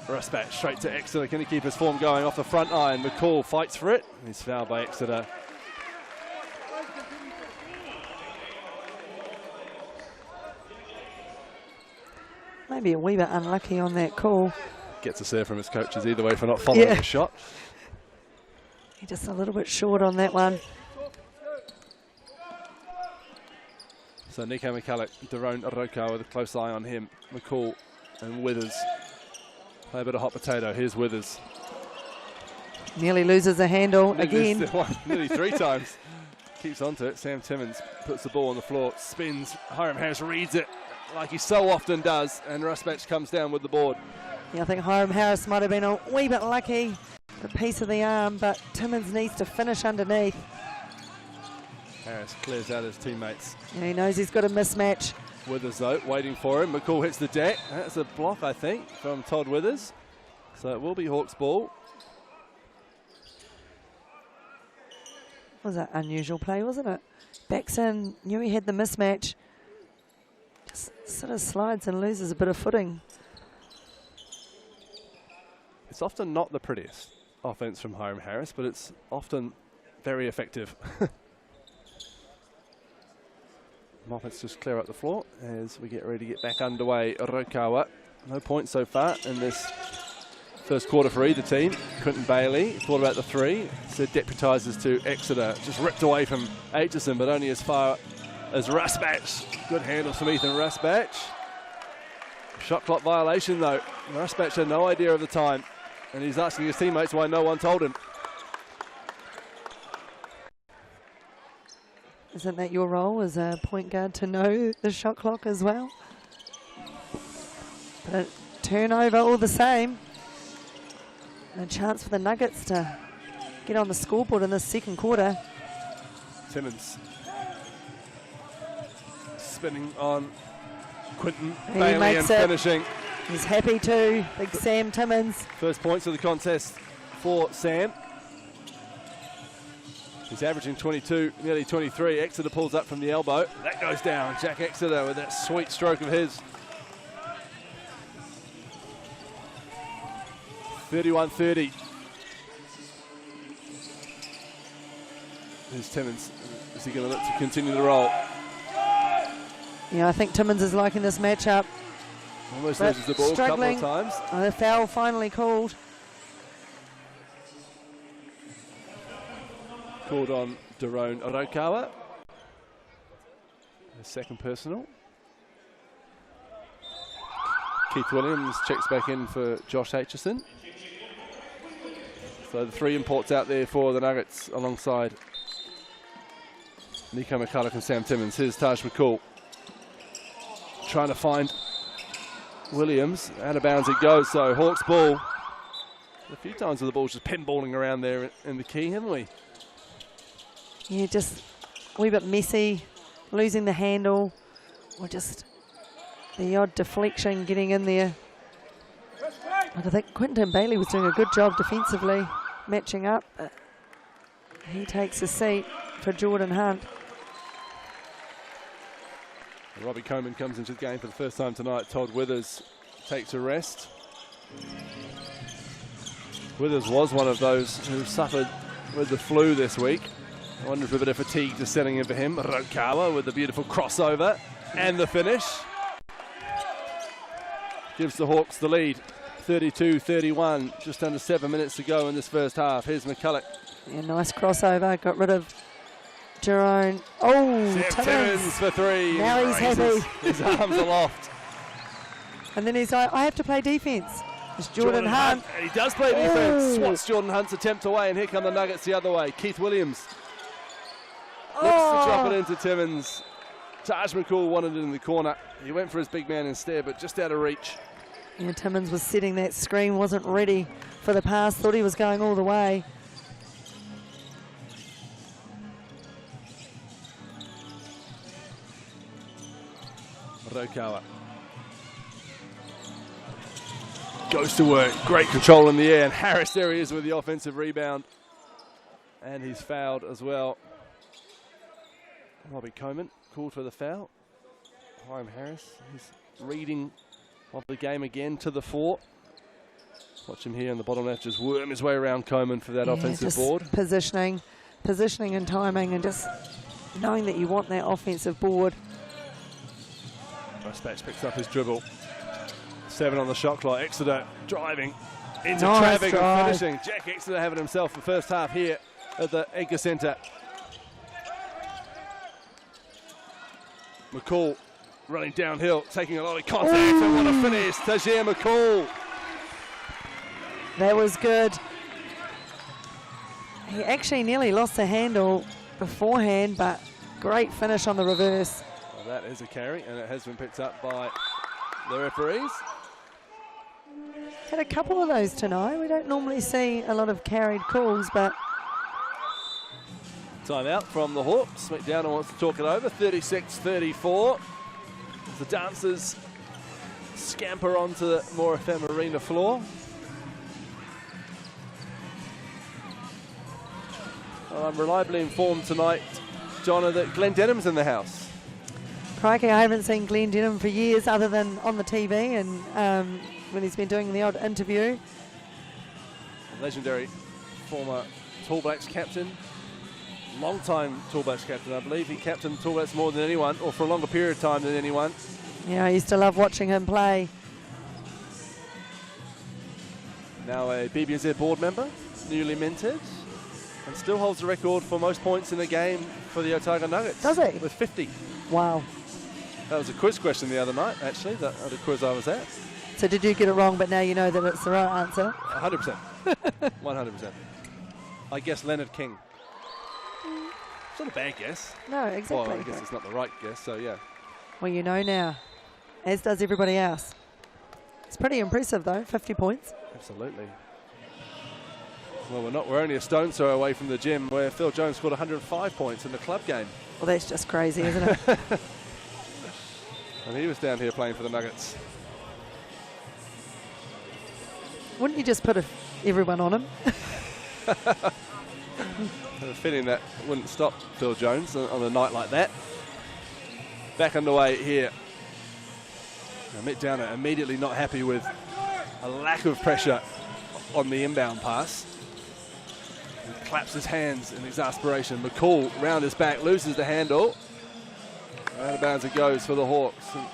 Rusbach straight to Exeter. Can he keep his form going off the front iron? McCall fights for it. He's fouled by Exeter. Maybe a wee bit unlucky on that call. Gets a serve from his coaches either way for not following the shot. He's just a little bit short on that one. So Nico McCulloch, Daron Arauca with a close eye on him. McCall and Withers. Play a bit of hot potato. Here's Withers. Nearly loses the handle again. Nearly 3 times. Keeps onto it. Sam Timmins puts the ball on the floor, spins. Hiram Harris reads it like he so often does, and Rusbatch comes down with the board. Yeah, I think Hiram Harris might have been a wee bit lucky, the piece of the arm, but Timmins needs to finish underneath. Harris clears out his teammates. And he knows he's got a mismatch. Withers, though, waiting for him. McCall hits the deck. That's a block, I think, from Todd Withers. So it will be Hawks ball. Was that unusual play, wasn't it? Backs in, knew he had the mismatch. Just sort of slides and loses a bit of footing. It's often not the prettiest offense from Hiram Harris, but it's often very effective. Moffats just clear up the floor as we get ready to get back underway. Rokawa, no points so far in this first quarter for either team. Quentin Bailey thought about the 3, so deputises to Exeter. Just ripped away from Aitchison, but only as far as Rusbatch. Good handles from Ethan Rusbatch. Shot clock violation though. Rusbatch had no idea of the time, and he's asking his teammates why no one told him. Isn't that your role as a point guard to know the shot clock as well? But a turnover all the same. And a chance for the Nuggets to get on the scoreboard in this second quarter. Timmins spinning on Quentin He Bailey makes and it. finishing. He's happy too, big Sam Timmins. First points of the contest for Sam. He's averaging 22, nearly 23. Exeter pulls up from the elbow. That goes down. Jack Exeter with that sweet stroke of his. 31-30. Here's Timmins. Is he going to look to continue the roll? Yeah, I think Timmins is liking this matchup. Almost But loses the ball a couple of times. The foul finally called. Called on Daron Araucawa. The second personal. Keith Williams checks back in for Josh Aitchison. So the 3 imports out there for the Nuggets alongside Nico McCulloch and Sam Timmins. Here's Taj McCall trying to find Williams. Out of bounds it goes, so Hawks ball. A few times with the ball just pinballing around there in the key, haven't we? Yeah, just a wee bit messy, losing the handle, or just the odd deflection getting in there. I think Quentin Bailey was doing a good job defensively, matching up. He takes a seat for Jordan Hunt. Robbie Coleman comes into the game for the first time tonight. Todd Withers takes a rest. Withers was one of those who suffered with the flu this week. I wonder if a bit of fatigue just setting in for him. Rokawa with the beautiful crossover and the finish. Gives the Hawks the lead. 32-31, just under 7 minutes to go in this first half. Here's McCulloch. Yeah, nice crossover, got rid of Jerome. Oh, Timmins for 3. Now he's happy. His arms aloft. And then he's like, I have to play defense. It's Jordan Hunt. And he does play defense. Swats Jordan Hunt's attempt away, and here come the Nuggets the other way. Keith Williams looks to drop it into Timmins. Taj McCall wanted it in the corner. He went for his big man instead, but just out of reach. Yeah, Timmins was setting that screen, wasn't ready for the pass, thought he was going all the way. Rokawa goes to work. Great control in the air, and Harris, there he is with the offensive rebound. And he's fouled as well. Robbie Coleman called for the foul. Hiram Harris, he's reading of the game again to the 4. Watch him here in the bottom left, just worm his way around Coleman for that offensive board. Positioning and timing, and just knowing that you want that offensive board. Rusbatch picks up his dribble, 7 on the shot clock. Exeter driving into Nice traffic drive. and finishing. Jack Exeter having himself the first half here at the Edgar Centre. McCall running downhill, taking a lot of contact, and what a finish. Tajir McCall. That was good. He actually nearly lost the handle beforehand, but great finish on the reverse. Well, that is a carry, and it has been picked up by the referees. Had a couple of those tonight. We don't normally see a lot of carried calls, but Timeout from the Hawks. McDowell wants to talk it over. 36-34. The dancers scamper onto the More FM Arena floor. Well, I'm reliably informed tonight, Jonna, that Glenn Denham's in the house. crikey, I haven't seen Glenn Denham for years other than on the TV and when he's been doing the odd interview. Legendary former Tall Blacks captain. Long-time Tall Blacks captain, I believe. He captained Tall Blacks more than anyone, or for a longer period of time than anyone. Yeah, I used to love watching him play. Now a BBNZ board member, newly minted, and still holds the record for most points in a game for the Otago Nuggets. Does he? With 50. Wow. That was a quiz question the other night, actually, the quiz I was at. So did you get it wrong, but now you know that it's the right answer? 100%. 100%. I guess Leonard King. It's not a bad guess. No, exactly. Well, I guess it's not the right guess, so yeah. Well, you know now, as does everybody else. It's pretty impressive, though, 50 points. Absolutely. Well, we're only a stone's throw away from the gym where Phil Jones scored 105 points in the club game. Well, that's just crazy, isn't it? And he was down here playing for the Nuggets. Wouldn't you just put everyone on him? A feeling that wouldn't stop Phil Jones on a night like that. Back underway here. Now, Mick Downer immediately not happy with a lack of pressure on the inbound pass. He claps his hands in exasperation. McCall round his back, loses the handle. Out of bounds it goes for the Hawks. And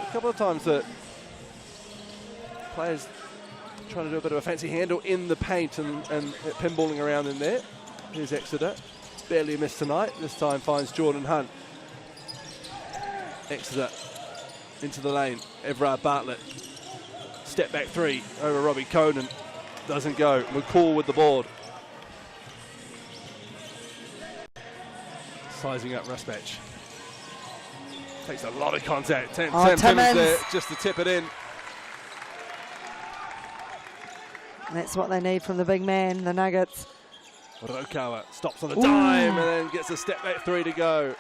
a couple of times that players trying to do a bit of a fancy handle in the paint and pinballing around in there. Here's Exeter. Barely missed tonight. This time finds Jordan Hunt. Exeter into the lane. Everard Bartlett. Step back three over Robbie Conan. Doesn't go. McCall with the board. Sizing up Rusbatch. Takes a lot of contact. Sam Timmins there just to tip it in. And that's what they need from the big man, the Nuggets. Rokawa stops on the dime and then gets a step back three to go.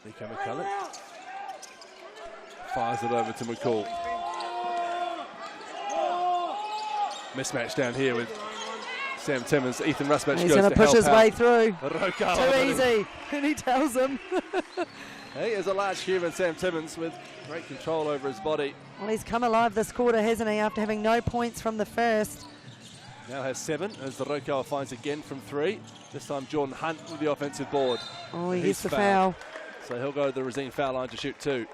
Nico McCulloch fires it over to McCall. Mismatch down here with Sam Timmins. Ethan Rusbatch goes to help out. He's going to push his way through. Rokawa Too easy. And he tells him. He is a large human, Sam Timmins, with great control over his body. Well, he's come alive this quarter, hasn't he, after having no points from the first. Now has 7 as the Rokawa finds again from 3. This time Jordan Hunt with the offensive board. Oh, he He's gets the foul. So he'll go to the Resene foul line to shoot 2.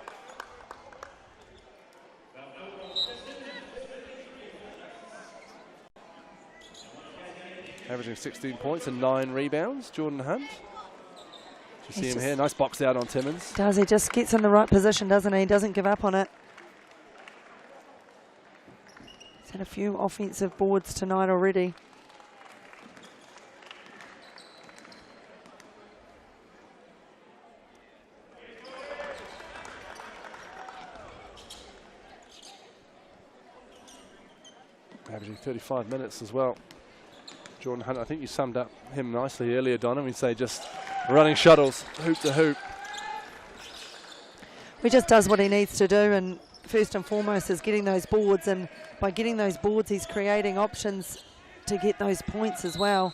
Averaging 16 points and 9 rebounds, Jordan Hunt. You see him here, nice box out on Timmins. Does, he just gets in the right position, doesn't he? Doesn't give up on it. He's had a few offensive boards tonight already. Averaging 35 minutes as well. Jordan Hunt, I think you summed up him nicely earlier, Donna. We'd say just running shuttles, hoop to hoop. He just does what he needs to do, and first and foremost is getting those boards, and by getting those boards he's creating options to get those points as well.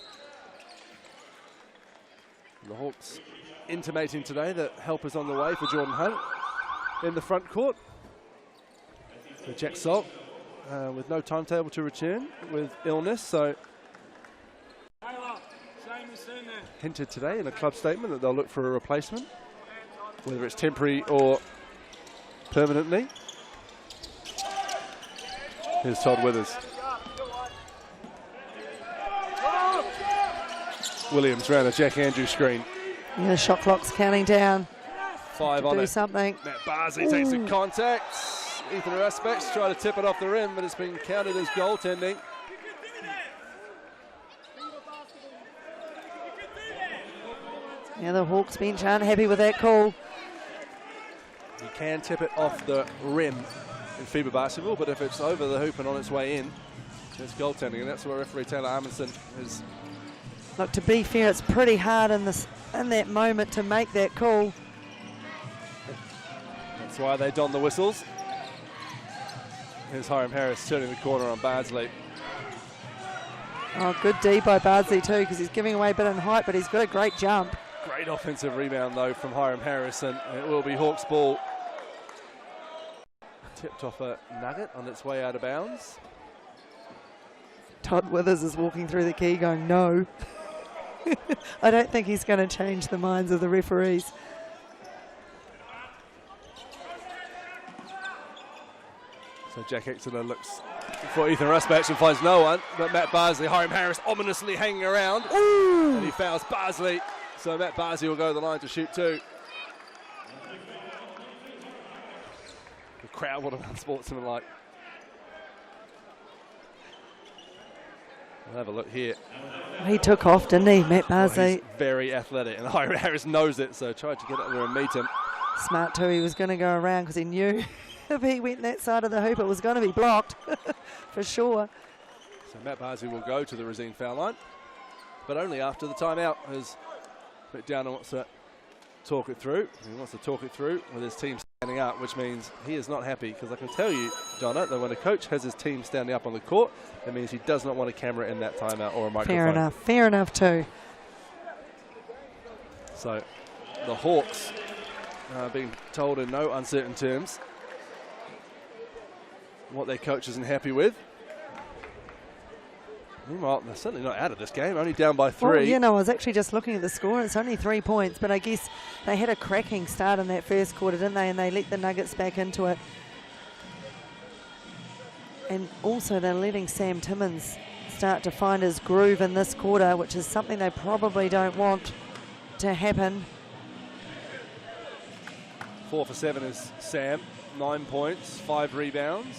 The Hawks intimating today that help is on the way for Jordan Hunt in the front court. So Jack Salt with no timetable to return with illness, so hinted today in a club statement that they'll look for a replacement, whether it's temporary or permanently. Here's Todd Withers. Williams around a Jack Andrews screen. Yeah, shot clock's counting down. 5 on Do it. something. Matt Barsley takes the contact. Ethan Rasbach try to tip it off the rim, but it's been counted as goaltending. Yeah, the Hawks bench aren't happy with that call. You can tip it off the rim in FIBA basketball, but if it's over the hoop and on its way in, it's goaltending, and that's what referee Taylor Amundsen is. Look, to be fair, it's pretty hard in that moment to make that call. That's why they don the whistles. Here's Hiram Harris turning the corner on Bardsley. Oh, good D by Bardsley too, because he's giving away a bit in height, but he's got a great jump. Great offensive rebound though from Hiram Harris, and it will be Hawks ball. Tipped off a nugget on its way out of bounds. Todd Withers is walking through the key going, no. I don't think he's going to change the minds of the referees. So Jack Exeter looks for Ethan Rasbach and finds no one, but Matt Barsley, Hiram Harris ominously hanging around. Ooh. And he fouls Barsley, so Matt Barsley will go to the line to shoot 2. The crowd would have unsportsmanlike. We'll have a look here. He took off, didn't he, Matt Well, Barsley? he's very athletic, and Hiram Harris knows it, so tried to get up there and meet him. Smart too, he was going to go around because he knew if he went that side of the hoop, it was going to be blocked, for sure. So Matt Barsley will go to the Racine foul line, but only after the timeout, as McDowell wants to talk it through. He wants to talk it through with his team standing up, which means he is not happy, because I can tell you, Donna, that when a coach has his team standing up on the court, it means he does not want a camera in that timeout or a microphone. Fair enough too. So the Hawks are being told in no uncertain terms what their coach isn't happy with. Meanwhile, they're certainly not out of this game, only down by 3. Well, you know, I was actually just looking at the score. It's only 3 points, but I guess they had a cracking start in that first quarter, didn't they? And they let the Nuggets back into it. And also they're letting Sam Timmins start to find his groove in this quarter, which is something they probably don't want to happen. 4 for 7 is Sam, 9 points, 5 rebounds.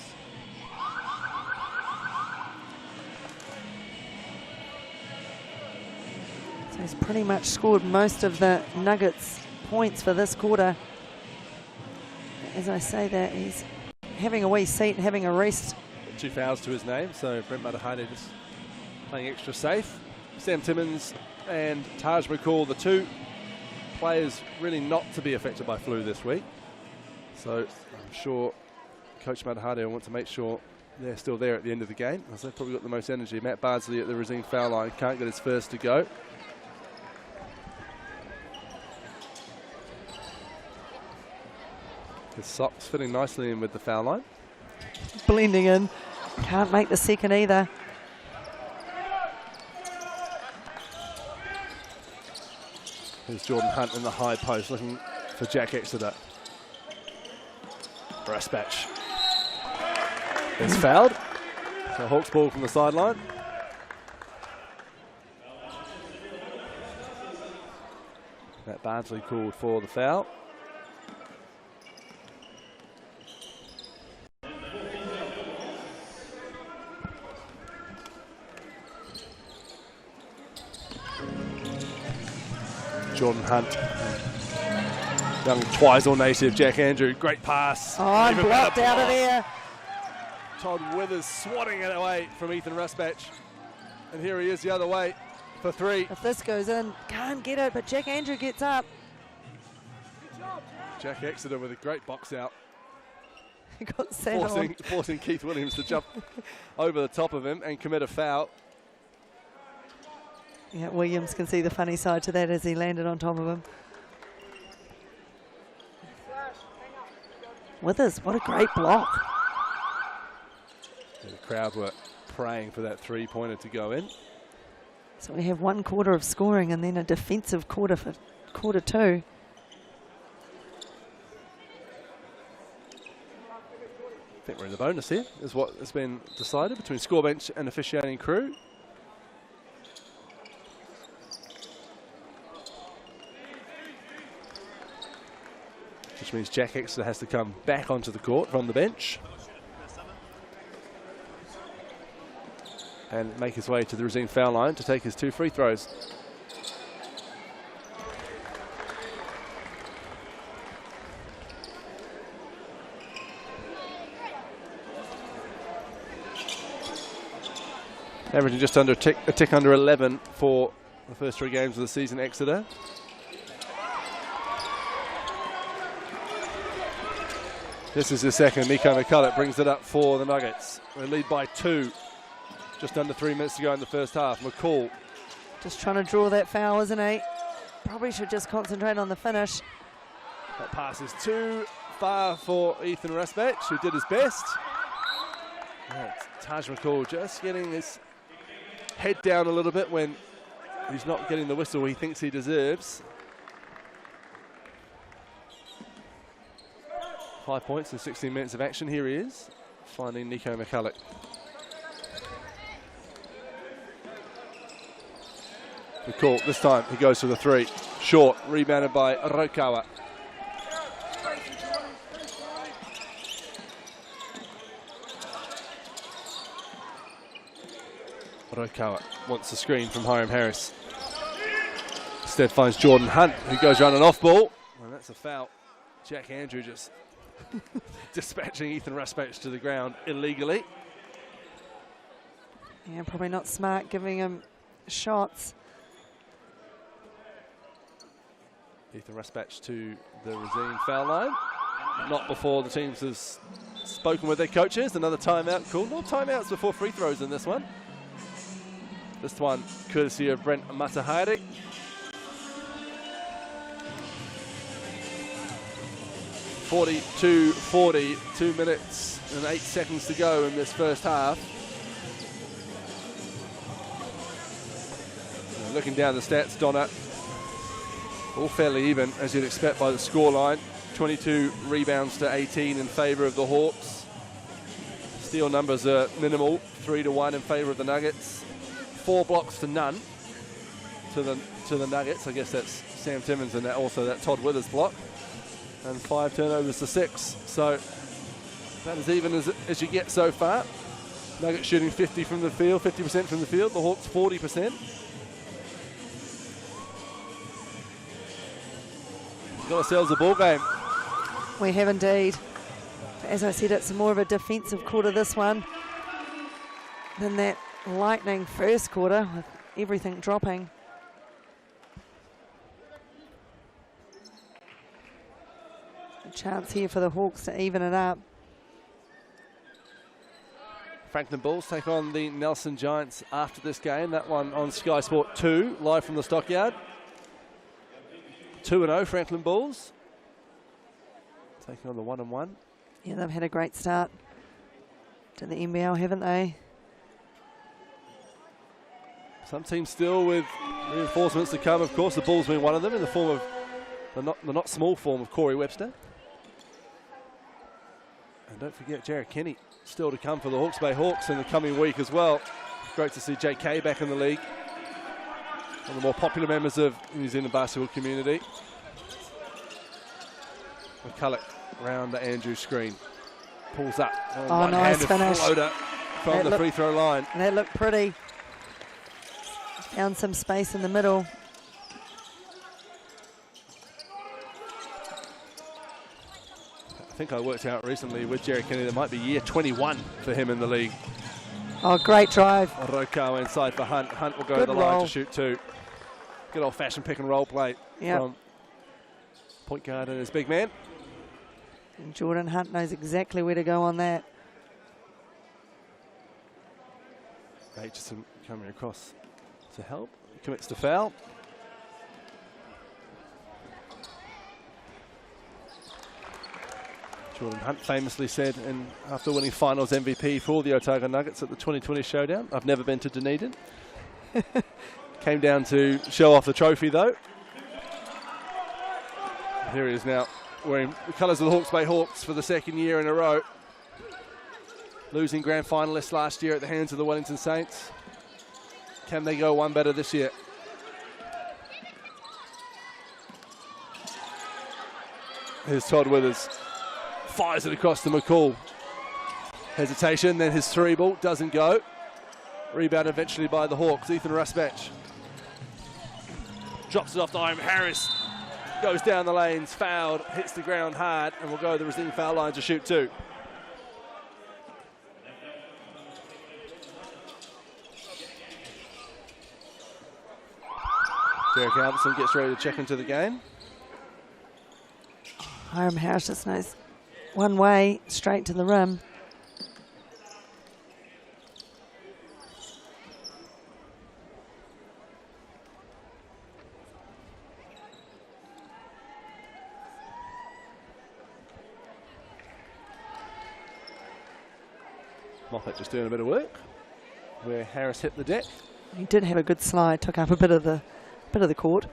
So he's pretty much scored most of the Nuggets' points for this quarter. As I say that, he's having a wee seat and having a rest. 2 fouls to his name, so Brent Matahane just playing extra safe. Sam Timmins and Taj McCall, the 2 players really not to be affected by flu this week. So I'm sure Coach Matahane will want to make sure they're still there at the end of the game, as they've probably got the most energy. Matt Bardsley at the Racine foul line, can't get his first to go. His socks fitting nicely in with the foul line. Blending in. Can't make the second either. Here's Jordan Hunt in the high post looking for Jack Exeter. Rasbach is fouled. So Hawks ball from the sideline. Matt Bardsley called for the foul. Jordan Hunt, young Twizel native Jack Andrew, great pass. Oh, I'm blocked out of there. Todd Withers swatting it away from Ethan Rasbach. And here he is the other way for 3. If this goes in, can't get it, but Jack Andrew gets up. Jack Exeter with a great box out, He got sat on. forcing Keith Williams to jump over the top of him and commit a foul. Yeah, Williams can see the funny side to that as he landed on top of him. Withers, what a great block. The crowd were praying for that 3-pointer to go in. So we have 1 quarter of scoring and then a defensive quarter for quarter 2. I think we're in the bonus here, is what has been decided between score bench and officiating crew. Which means Jack Exeter has to come back onto the court from the bench and make his way to the Rosine foul line to take his 2 free throws. Averaging just under a tick under 11 for the first 3 games of the season, Exeter. This is his second. Nico McCulloch brings it up for the Nuggets. They lead by 2. Just under 3 minutes to go in the first half. McCall. Just trying to draw that foul, isn't he? Probably should just concentrate on the finish. That pass is too far for Ethan Raspach, who did his best. Yeah, Taj McCall just getting his head down a little bit when he's not getting the whistle he thinks he deserves. 5 points in 16 minutes of action. Here he is, finding Nico McCulloch. McCall, this time he goes for the 3. Short, rebounded by Rokawa. Rokawa wants the screen from Hiram Harris. Instead finds Jordan Hunt, who goes running off ball. And that's a foul. Jack Andrew just dispatching Ethan Raspach to the ground illegally. Yeah, probably not smart giving him shots. Ethan Raspach to the Rosine foul line. Not before the teams have spoken with their coaches. Another timeout called. No timeouts before free throws in this one. This one courtesy of Brent Matahari. .42-40, 2 minutes and 8 seconds to go in this first half. And looking down the stats, Donna, all fairly even, as you'd expect by the scoreline. 22 rebounds to 18 in favour of the Hawks. Steal numbers are minimal, 3-1 in favour of the Nuggets. 4 blocks to none to the Nuggets. I guess that's Sam Timmins and also that Todd Withers block. And 5 turnovers to 6. So that is even as you get so far. Nuggets shooting 50% from the field. The Hawks 40%. We've got ourselves a ball game. We have indeed. As I said, it's more of a defensive quarter, this one, than that lightning first quarter with everything dropping. A chance here for the Hawks to even it up. Franklin Bulls take on the Nelson Giants after this game. That one on Sky Sport 2, live from the Stockyard. 2-0 Franklin Bulls. Taking on the 1-1. Yeah, they've had a great start to the NBL, haven't they? Some teams still with reinforcements to come. Of course, the Bulls being one of them in the form of the not small form of Corey Webster. And don't forget Jared Kenny still to come for the Hawke's Bay Hawks in the coming week as well. Great to see JK back in the league. One of the more popular members of the New Zealand basketball community. McCulloch around the Andrew screen. Pulls up. Oh, nice finish. Floater from the free throw line. That looked pretty. Found some space in the middle. I think I worked out recently with Jerry Kennedy that might be year 21 for him in the league. Oh, great drive. Rokawa inside for Hunt. Hunt will go to the line to shoot 2. Good old-fashioned pick and roll play from point guard and his big man. And Jordan Hunt knows exactly where to go on that. Aitchison coming across to help. He commits to foul. Jordan Hunt famously said, after winning finals MVP for the Otago Nuggets at the 2020 Showdown, "I've never been to Dunedin." Came down to show off the trophy though. Here he is now, wearing the colours of the Hawke's Bay Hawks for the second year in a row. Losing grand finalists last year at the hands of the Wellington Saints. Can they go one better this year? Here's Todd Withers. Fires it across to McCall. Hesitation, then his three ball doesn't go. Rebound eventually by the Hawks, Ethan Rusbach. Drops it off to home, Harris goes down the lanes, fouled, hits the ground hard, and will go to the receiving foul line to shoot two. Derek Albertson gets ready to check into the game. Hiram Harris just knows one way, straight to the rim. Moffat just doing a bit of work where Harris hit the deck. He did have a good slide, took up a bit of the court.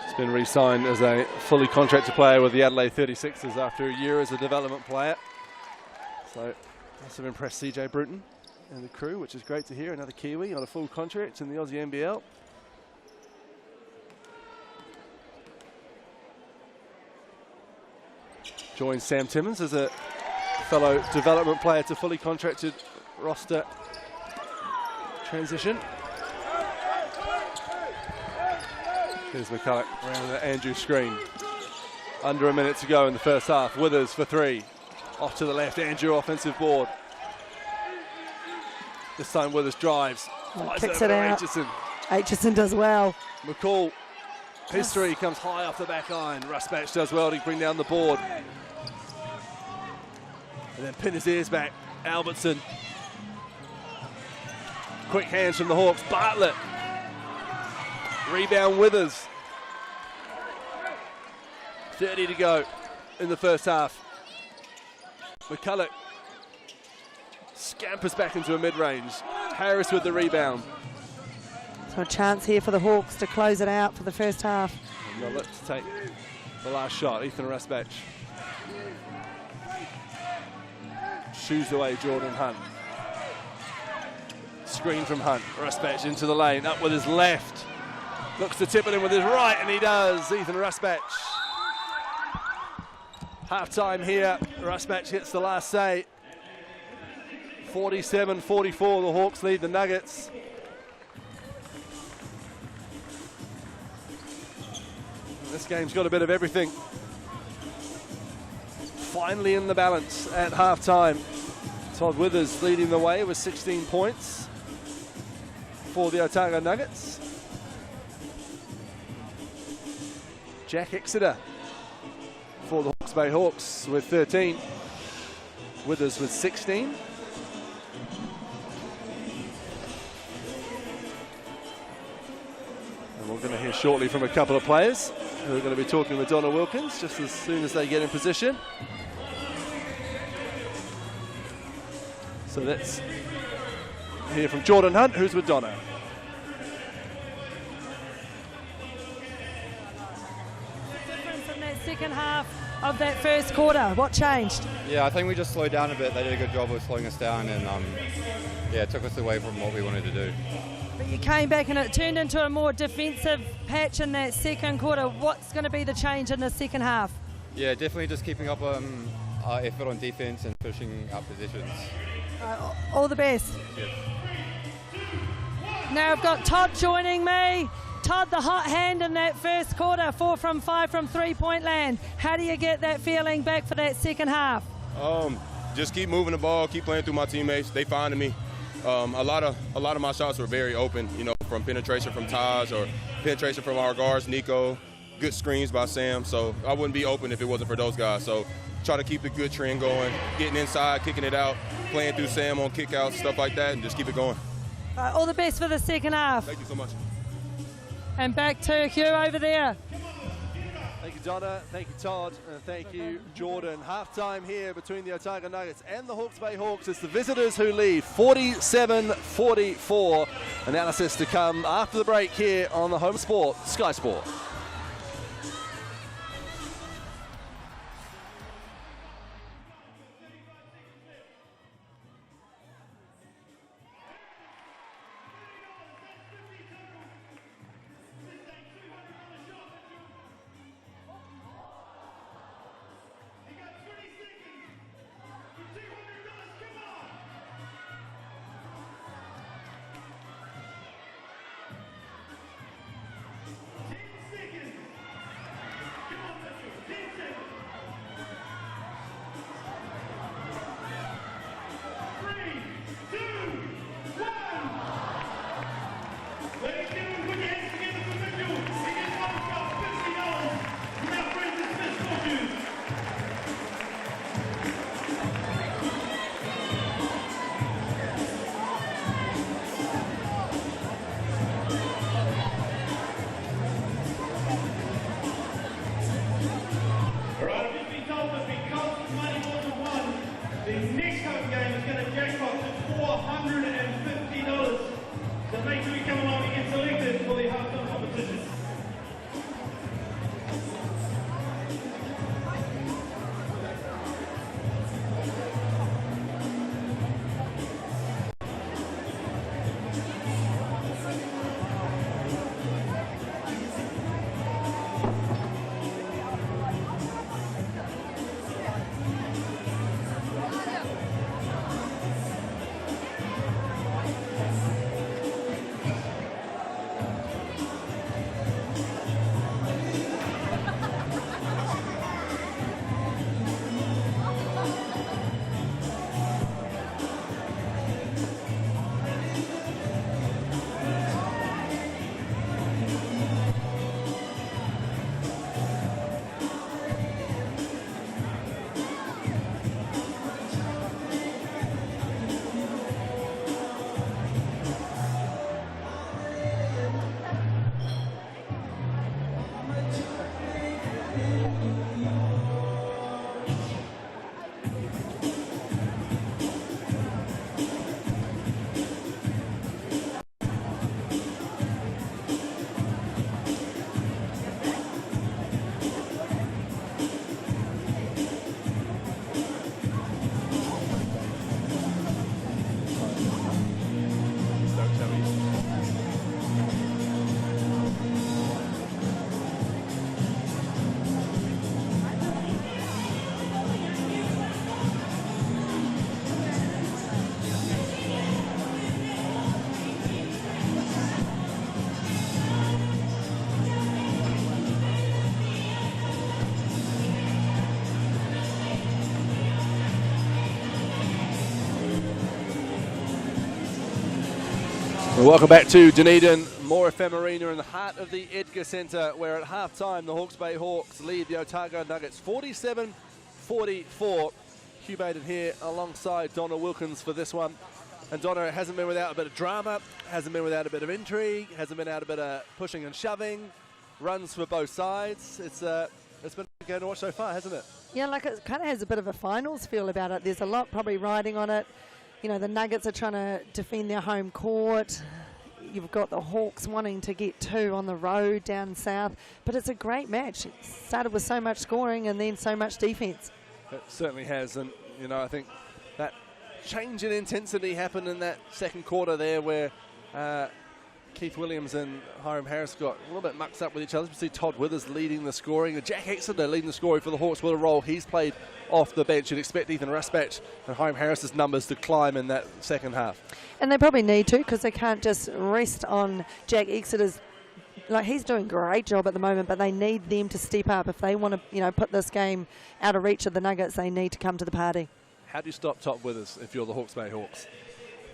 He's been re-signed as a fully contracted player with the Adelaide 36ers after a year as a development player. So must have impressed CJ Bruton and the crew, which is great to hear. Another Kiwi on a full contract in the Aussie NBL. Joins Sam Timmins as a fellow development player to fully contracted roster transition. Here's McCulloch around the Andrew screen. Under a minute to go in the first half. Withers for three. Off to the left, Andrew offensive board. This time Withers drives. Kicks it out. Aitchison does well. McCall, his three comes high off the back iron. Rusbach does well to bring down the board. And then pin his ears back. Albertson. Quick hands from the Hawks. Bartlett. Rebound Withers. 30 to go in the first half. McCulloch scampers back into a mid-range. Harris with the rebound. So a chance here for the Hawks to close it out for the first half. And they'll look to take the last shot. Ethan Rusbach. Shoos away Jordan Hunt. Screen from Hunt. Rusbach into the lane. Up with his left. Looks to tip it in with his right, and he does. Ethan Rusbach. Half-time here. Rusbach hits the last say. 47-44, the Hawks lead the Nuggets. This game's got a bit of everything. Finally in the balance at half-time. Todd Withers leading the way with 16 points for the Otago Nuggets. Jack Exeter for the Hawke's Bay Hawks with 13. Withers with 16. And we're going to hear shortly from a couple of players who are going to be talking with Donna Wilkins just as soon as they get in position. So let's hear from Jordan Hunt, who's with Donna. Second half of that first quarter, what changed? Yeah, I think we just slowed down a bit. They did a good job of slowing us down, and yeah, it took us away from what we wanted to do. But you came back and it turned into a more defensive patch in that second quarter. What's going to be the change in the second half? Yeah, definitely just keeping up our effort on defense and pushing our positions. All the best. Yes. Now I've got Todd joining me. Todd, the hot hand in that first quarter, 4 from 5 from three-point land. How do you get that feeling back for that second half? Just keep moving the ball, keep playing through my teammates. They finding me. A lot of my shots were very open, you know, from penetration from Taj or penetration from our guards, Nico, good screens by Sam. So I wouldn't be open if it wasn't for those guys. So try to keep the good trend going, getting inside, kicking it out, playing through Sam on kickouts, stuff like that, and just keep it going. All the best for the second half. Thank you so much. And back to Hugh over there. Thank you, you, Donna. Thank you, Todd. And thank you, Jordan. Half-time here between the Otago Nuggets and the Hawke's Bay Hawks. It's the visitors who lead 47-44. Analysis to come after the break here on the home sport, Sky Sport. Welcome back to Dunedin, More FM Arena in the heart of the Edgar Centre, where at half-time the Hawke's Bay Hawks lead the Otago Nuggets 47-44. Hugh Baden here alongside Donna Wilkins for this one. And Donna hasn't been without a bit of drama, hasn't been without a bit of intrigue, hasn't been without a bit of pushing and shoving, runs for both sides. It's been a game to watch so far, hasn't it? Yeah, like it kind of has a bit of a finals feel about it. There's a lot probably riding on it. You know, the Nuggets are trying to defend their home court. You've got the Hawks wanting to get two on the road down south. But it's a great match. It started with so much scoring and then so much defence. It certainly has. And, you know, I think that change in intensity happened in that second quarter there where Keith Williams and Hiram Harris got a little bit mucked up with each other. You see Todd Withers leading the scoring. Jack Exeter leading the scoring for the Hawks with a role he's played off the bench. You'd expect Ethan Rusbatch and Hiram Harris's numbers to climb in that second half. And they probably need to, because they can't just rest on Jack Exeter's. Like, he's doing a great job at the moment, but they need them to step up. If they want to, you know, put this game out of reach of the Nuggets, they need to come to the party. How do you stop Todd Withers if you're the Hawke's Bay Hawks?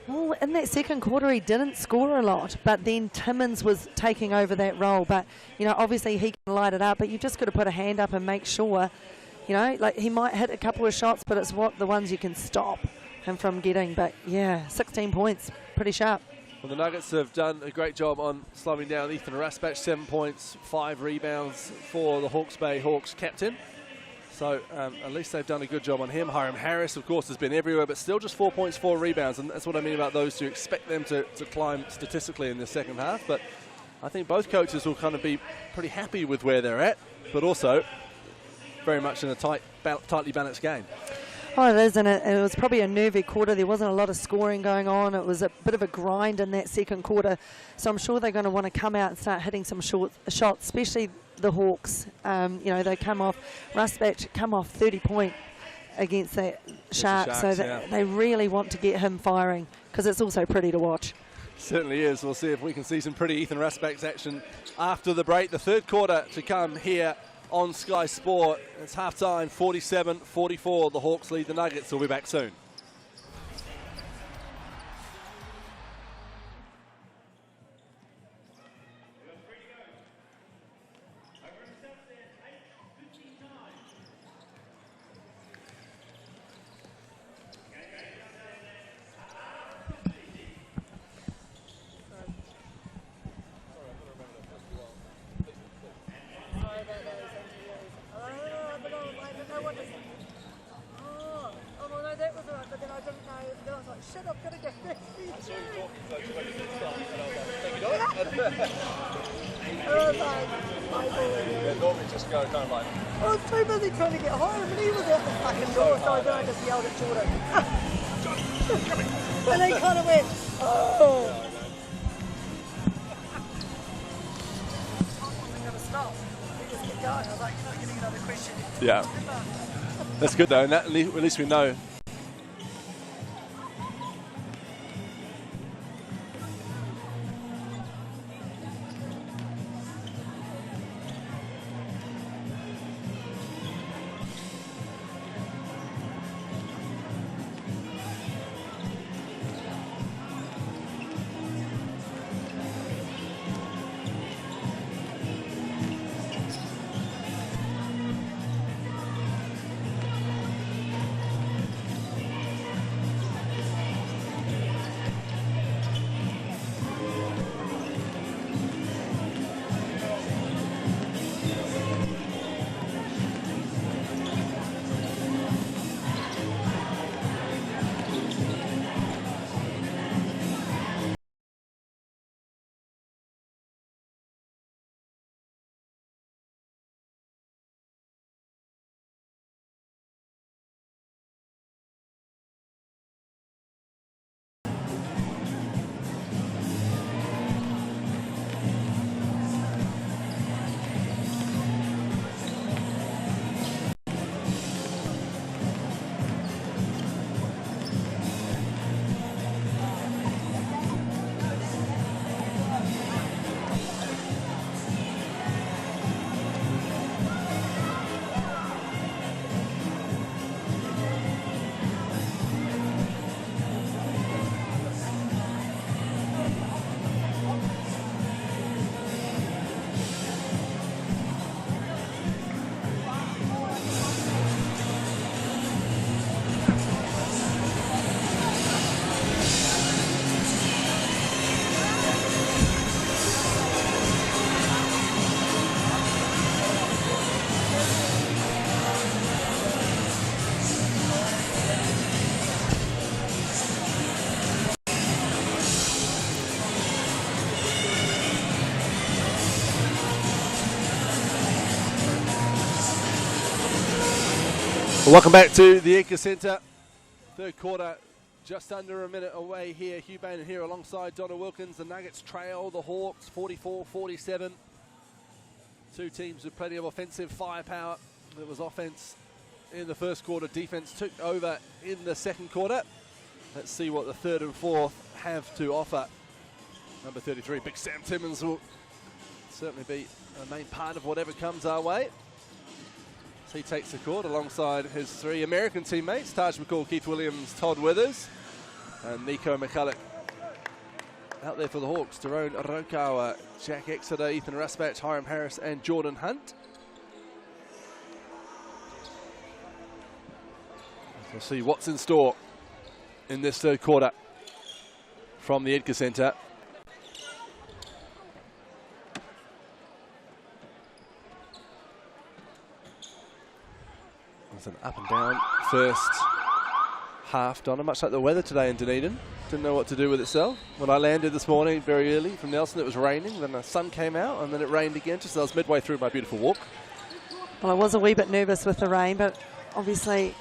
Well, in that second quarter, he didn't score a lot, but then Timmins was taking over that role. But, you know, obviously he can light it up, but you've just got to put a hand up and make sure, you know, like he might hit a couple of shots, but it's the ones you can stop him from getting. But, yeah, 16 points, pretty sharp. Well, the Nuggets have done a great job on slowing down Ethan Raspach. 7 points, 5 rebounds for the Hawke's Bay Hawks captain. So at least they've done a good job on him. Hiram Harris, of course, has been everywhere, but still just 4 points, 4 rebounds. And that's what I mean about those two. Expect them to climb statistically in the second half. But I think both coaches will kind of be pretty happy with where they're at, but also very much in a tightly balanced game. Oh, it is, and it was probably a nervy quarter. There wasn't a lot of scoring going on. It was a bit of a grind in that second quarter. So I'm sure they're going to want to come out and start hitting some shots, especially the Hawks. You know, they come off, Raspach come off 30-point against the Sharks. So they really want to get him firing because it's also pretty to watch. Certainly is. We'll see if we can see some pretty Ethan Raspach's action after the break. The third quarter to come here on Sky Sport. It's halftime, 47-44. The Hawks lead the Nuggets. We'll be back soon. I was too busy trying to get home, and he was out the fucking door, so I just yelled at Jordan. And he kind of went, oh. I wasn't going to stop. He just kept going. I was like, you're not getting another question. Yeah. That's good, though, and at least we know. Well, welcome back to the Edgar Centre. Third quarter, just under a minute away here. Hugh Bain here alongside Donna Wilkins. The Nuggets trail the Hawks 44-47. Two teams with plenty of offensive firepower. There was offense in the first quarter. Defense took over in the second quarter. Let's see what the third and fourth have to offer. Number 33, Big Sam Timmons, will certainly be a main part of whatever comes our way. He takes the court alongside his three American teammates, Taj McCall, Keith Williams, Todd Withers, and Nico McCulloch. Out there for the Hawks, Tyrone Rokawa, Jack Exeter, Ethan Raspach, Hiram Harris, and Jordan Hunt. We'll see what's in store in this third quarter from the Edgar Centre. It's an up and down first half, Donna, much like the weather today in Dunedin. Didn't know what to do with itself. When I landed this morning very early from Nelson, it was raining. Then the sun came out, and then it rained again just as I was midway through my beautiful walk. Well, I was a wee bit nervous with the rain, but obviously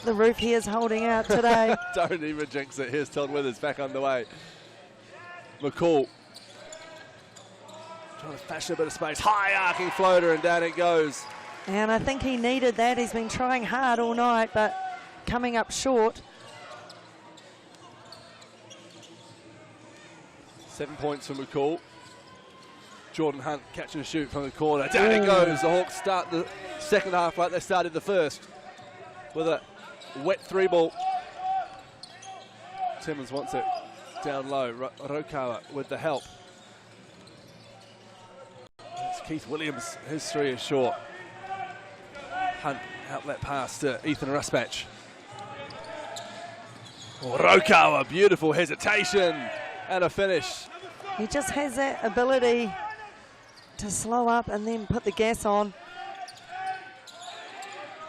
the roof here is holding out today. Don't even jinx it. Here's Todd Withers back underway. McCall trying to fashion a bit of space. High arcing floater, and down it goes. And I think he needed that. He's been trying hard all night, but coming up short. 7 points for McCall. Jordan Hunt catch and shoot from the corner. Down it goes. The Hawks start the second half like they started the first, with a wet 3-ball. Timmins wants it down low. Rokawa with the help. It's Keith Williams. His 3 is short. Hunt outlet pass to Ethan Ruspatch. Rokawa, beautiful hesitation and a finish. He just has that ability to slow up and then put the gas on.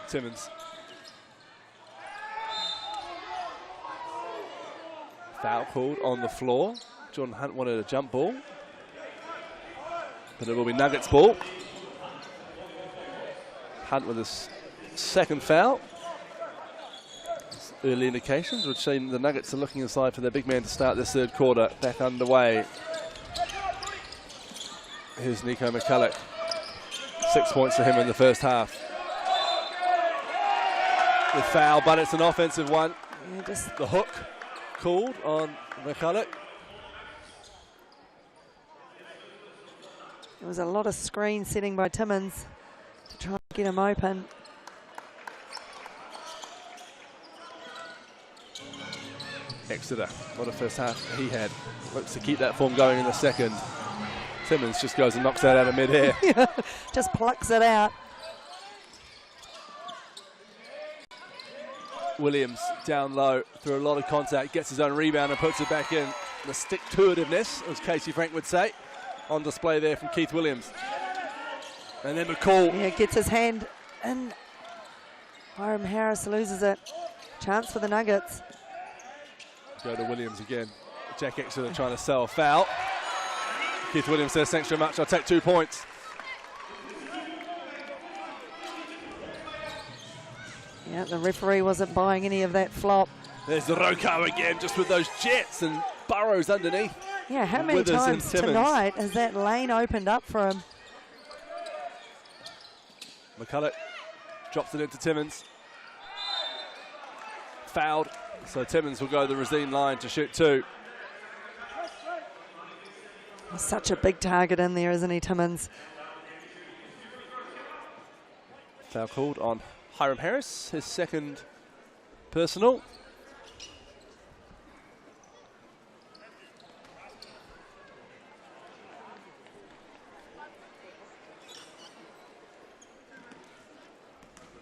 Timmins. Foul called on the floor. Jordan Hunt wanted a jump ball, but it will be Nuggets ball. Hunt with his second foul. Early indications would seem the Nuggets are looking inside for their big man to start this third quarter. Back underway. Here's Nico McCulloch. 6 points for him in the first half. The foul, but it's an offensive one. Yeah, just the hook called on McCulloch. There was a lot of screen setting by Timmins to try and get him open. Exeter, what a first half he had. Looks to keep that form going in the second. Timmins just goes and knocks that out of mid-air. Just plucks it out. Williams down low through a lot of contact, gets his own rebound and puts it back in. The stick-to-itiveness, as Casey Frank would say, on display there from Keith Williams. And then McCall. Yeah, gets his hand in. Hiram Harris loses it. Chance for the Nuggets. Go to Williams again. Jack Exeter trying to sell a foul. Keith Williams says, thanks very much, I'll take 2 points. Yeah, the referee wasn't buying any of that flop. There's the Roko again, just with those jets and burrows underneath. Yeah, how many Withers times tonight has that lane opened up for him? McCulloch drops it into Timmins. Fouled, so Timmins will go the Racine line to shoot 2. Such a big target in there, isn't he, Timmins? Foul called on Hiram Harris, his second personal.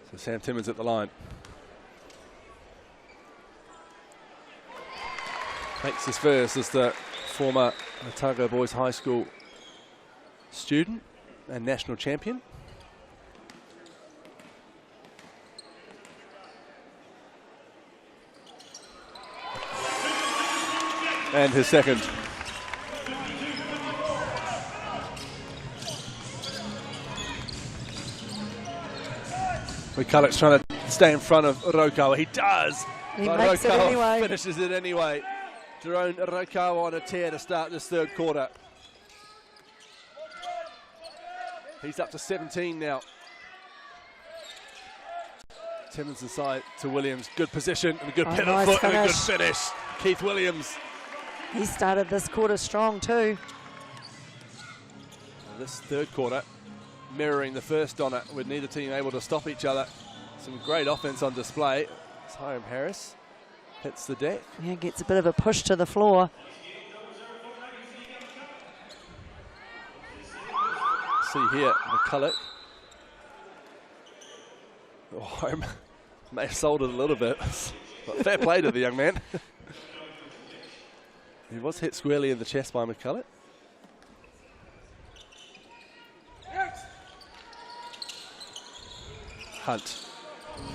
So Sam Timmins at the line. Makes his first as the former Otago Boys High School student and national champion. And his second. McCulloch's trying to stay in front of Rokawa. He does. He but makes it Rokawa anyway. finishes it anyway. Jerome Rokawa on a tear to start this third quarter. He's up to 17 now. Timmins inside to Williams. Good position and a good pivot nice foot and a good finish. finish. Keith Williams. He started this quarter strong too. This third quarter mirroring the first on it, with neither team able to stop each other. Some great offense on display. It's Hiram Harris. Hits the deck. Yeah, gets a bit of a push to the floor. See here, McCulloch. Oh, may have sold it a little bit. But fair play to the young man. He was hit squarely in the chest by McCulloch. Hunt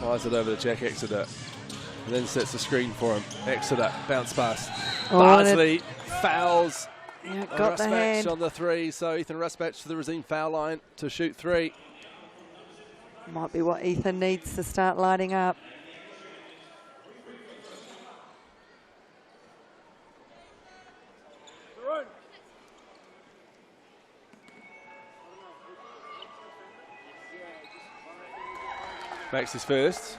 Fires it over to Jack Exeter. And then sets the screen for him. Exeter, bounce pass. Oh, Barnsley fouls. Yeah, got the hand. on the 3, so Ethan Rusbach to the Resine foul line to shoot 3. Might be what Ethan needs to start lighting up. Makes his first.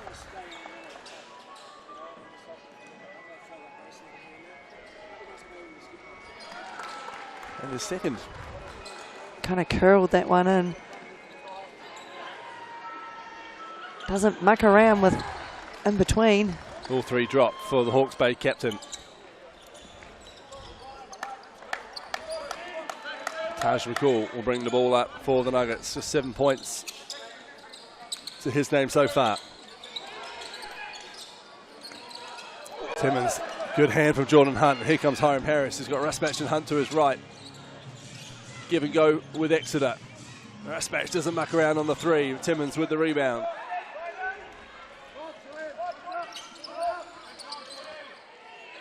And his second. Kind of curled that one in. Doesn't muck around with in between. All 3 drop for the Hawke's Bay captain. Taj McCall will bring the ball up for the Nuggets. Just 7 points to his name so far. Timmins, good hand from Jordan Hunt. Here comes Hiram Harris. He's got Rusbach and Hunt to his right. Give and go with Exeter. Rusbach doesn't muck around on the 3. Timmins with the rebound.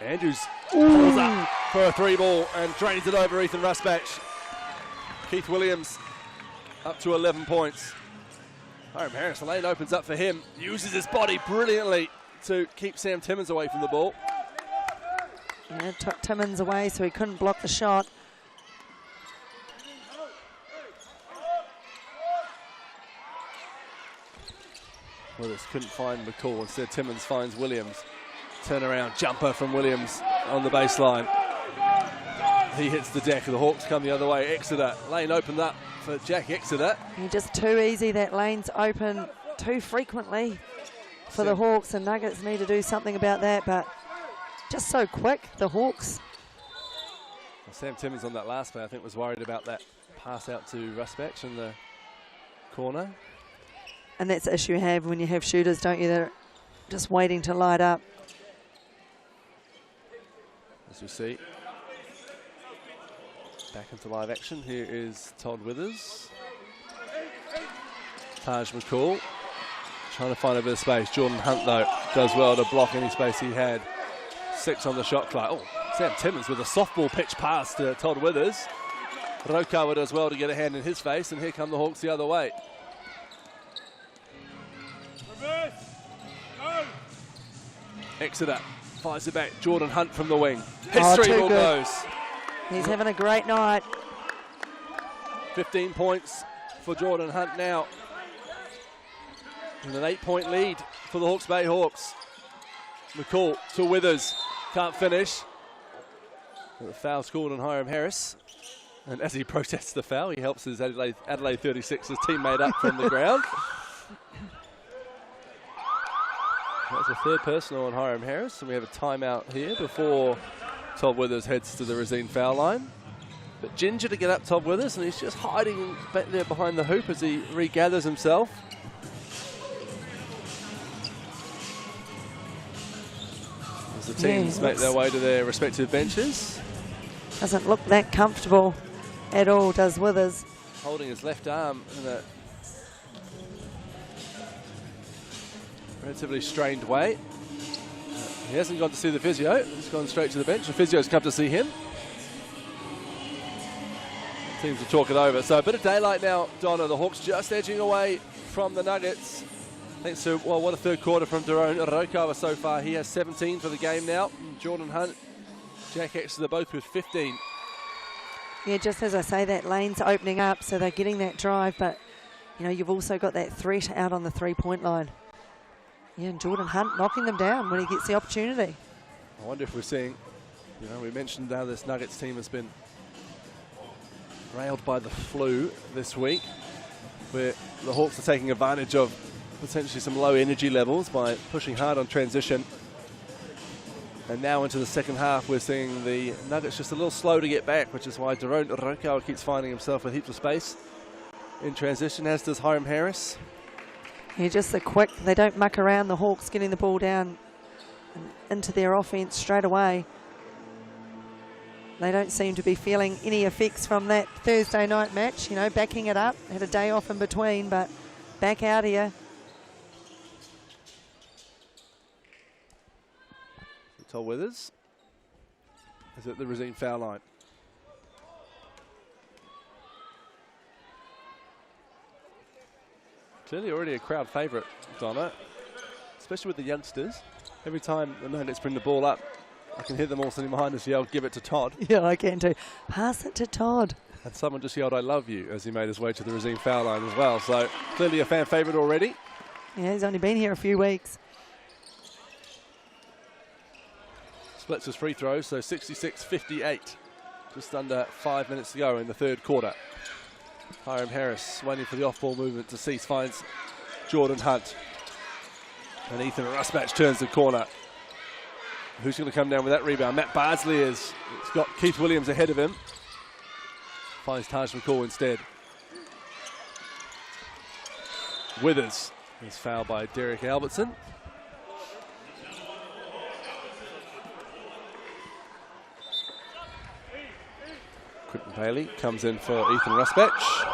Andrews pulls up for a 3 ball and drains it over Ethan Rusbach. Keith Williams up to 11 points. Hiram Harris, the lane opens up for him. Uses his body brilliantly to keep Sam Timmins away from the ball. Yeah, took Timmins away so he couldn't block the shot. Willis couldn't find McCall. Instead, Timmins finds Williams. Turnaround jumper from Williams on the baseline. He hits the deck. The Hawks come the other way. Exeter, lane opened up for Jack Exeter. And just too easy. That lane's open too frequently for the Hawks, and Nuggets need to do something about that, but just so quick, the Hawks. Well, Sam Timmins on that last play, I think, was worried about that pass out to Rusbach in the corner. And that's the issue you have when you have shooters, don't you? They're just waiting to light up. As you see, back into live action. Here is Todd Withers. Taj McCall trying to find a bit of space. Jordan Hunt, though, does well to block any space he had. 6 on the shot clock. Oh, Sam Timmins with a softball pitch pass to Todd Withers. Rokawa does well to get a hand in his face, and here come the Hawks the other way. Exeter fires it back. Jordan Hunt from the wing. His 3 ball goes. He's having a great night. 15 points for Jordan Hunt now. And an 8-point lead for the Hawke's Bay Hawks. McCall to Withers. Can't finish. The foul scored on Hiram Harris. And as he protests the foul, he helps his Adelaide 36ers teammate up from the ground. That's a 3rd personal on Hiram Harris, and we have a timeout here before Todd Withers heads to the Resine foul line. But ginger to get up Todd Withers, and he's just hiding back there behind the hoop as he regathers himself. As the teams make their way to their respective benches. Doesn't look that comfortable at all, does Withers. Holding his left arm in a relatively strained way. He hasn't gone to see the physio. He's gone straight to the bench. The physio's come to see him. Teams will talk it over. So a bit of daylight now, Donna. The Hawks just edging away from the Nuggets. Thanks to, well, what a 3rd quarter from Daron Rokawa so far. He has 17 for the game now. Jordan Hunt, Jack Exeter both with 15. Yeah, just as I say, that lane's opening up, so they're getting that drive, but, you know, you've also got that threat out on the 3-point line. Yeah, and Jordan Hunt knocking them down when he gets the opportunity. I wonder if we're seeing, you know, we mentioned how this Nuggets team has been railed by the flu this week, where the Hawks are taking advantage of potentially some low energy levels by pushing hard on transition. And now into the second half, we're seeing the Nuggets just a little slow to get back, which is why Daron Rokawa keeps finding himself with heaps of space in transition, as does Hiram Harris. Yeah, just the quick, they don't muck around, the Hawks getting the ball down and into their offense straight away. They don't seem to be feeling any effects from that Thursday night match, you know, backing it up. Had a day off in between, but back out here. Todd Withers is at the Rosine foul line. Clearly already a crowd favourite, Donna, especially with the youngsters. Every time the Nuggets bring the ball up, I can hear them all sitting behind us yell, "Give it to Todd." Yeah, I can too. Pass it to Todd. And someone just yelled, "I love you," as he made his way to the Rosine foul line as well. So clearly a fan favourite already. Yeah, he's only been here a few weeks. Splits his free throws, so 66-58. Just under 5 minutes to go in the third quarter. Hiram Harris waiting for the off-ball movement to cease, finds Jordan Hunt. And Ethan Rusmatch turns the corner. Who's going to come down with that rebound? Matt Bardsley is. It's got Keith Williams ahead of him. Finds Taj McCall instead. Withers is fouled by Derek Albertson. Quentin Bailey comes in for Ethan Rusmatch.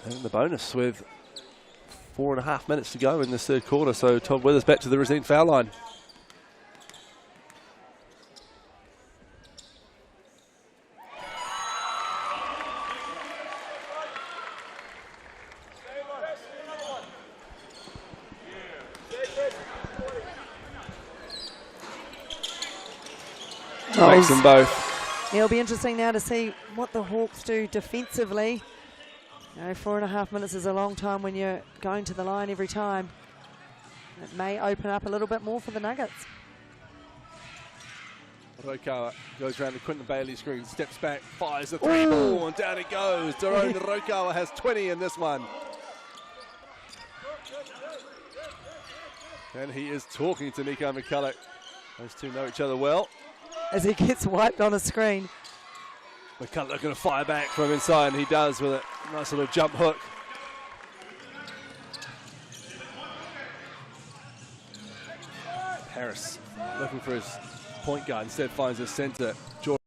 And the bonus with 4.5 minutes to go in this third quarter. So Todd Withers back to the Rosine foul line. Makes them both. It'll be interesting now to see what the Hawks do defensively. You know, 4.5 minutes is a long time when you're going to the line every time. It may open up a little bit more for the Nuggets. Rokawa goes around the Quentin Bailey screen, steps back, fires the three ball, and down it goes. Daron Rokawa has 20 in this one. And he is talking to Nico McCulloch. Those two know each other well. As he gets wiped on a screen. McCulloch going to fire back from inside, and he does with a nice little jump hook. Harris looking for his point guard, instead finds his centre. Jordan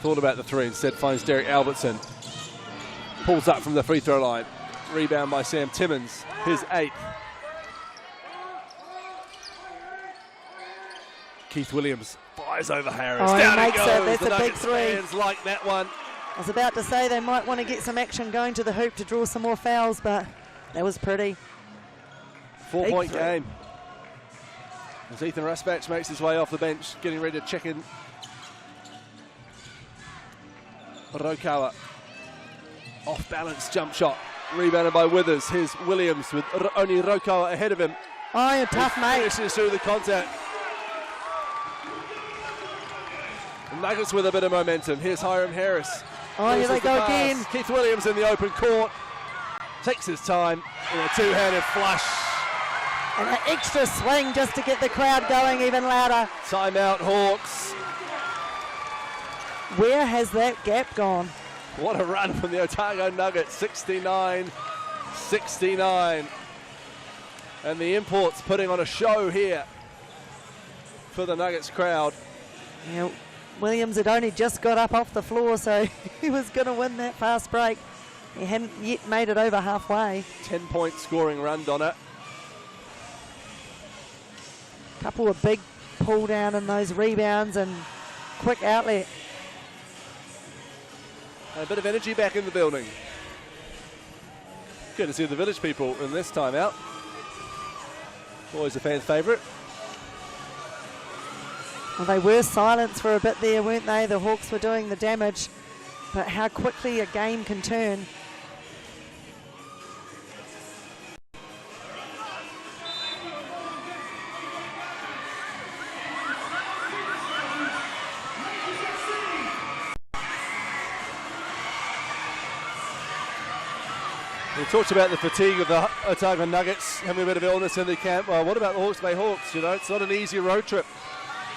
thought about the three, instead finds Derek Albertson. Pulls up from the free throw line. Rebound by Sam Timmons, his 8th. Keith Williams fires over Harris. Oh, down he makes it goes. it. That's the a big Nuggets three. fans like that one. I was about to say they might want to get some action going to the hoop to draw some more fouls, but that was pretty. 4-point game. As Ethan Rusmatch makes his way off the bench, getting ready to check in. Rokawa. Off balance jump shot. Rebounded by Withers. Here's Williams with only Rokawa ahead of him. Oh, you're tough, mate. Finishes through the contact. The Nuggets with a bit of momentum. Here's Hiram Harris. Oh, here they go again. Keith Williams in the open court. Takes his time in a two-handed flush. And an extra swing just to get the crowd going even louder. Timeout, Hawks. Where has that gap gone? What a run from the Otago Nuggets, 69-69. And the imports putting on a show here for the Nuggets crowd. Yeah, Williams had only just got up off the floor, so he was going to win that fast break. He hadn't yet made it over halfway. 10-point scoring run, Donna. Couple of big pull down in those rebounds and quick outlet. A bit of energy back in the building. Good to see the village people in this timeout. Always a fan favourite. Well, they were silenced for a bit there, weren't they? The Hawks were doing the damage, but how quickly a game can turn. We talked about the fatigue of the Otago Nuggets, having a bit of illness in the camp. Well, what about the Hawke's Bay Hawks? You know, it's not an easy road trip.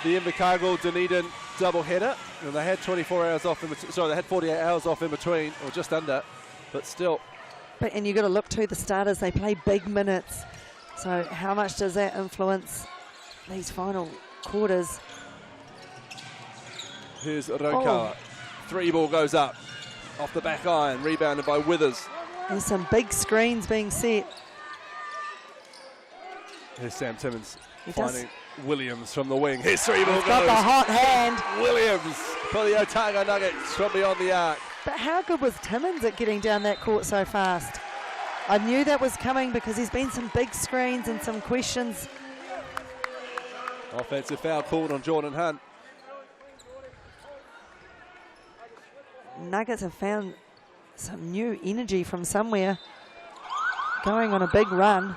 The Invercargill Dunedin doubleheader, and they had 24 hours off. They had 48 hours off in between, or just under, but still. And you've got to look to the starters. They play big minutes. So how much does that influence these final quarters? Here's Rokawa. Three ball goes up off the back iron, rebounded by Withers. There's some big screens being set. Here's Sam Timmins He finding Williams from the wing. Here's three ball He's got the hot hand. Williams for the Otago Nuggets from beyond the arc. But how good was Timmins at getting down that court so fast? I knew that was coming because there's been some big screens and some questions. Offensive foul called on Jordan Hunt. Nuggets have found some new energy from somewhere, going on a big run.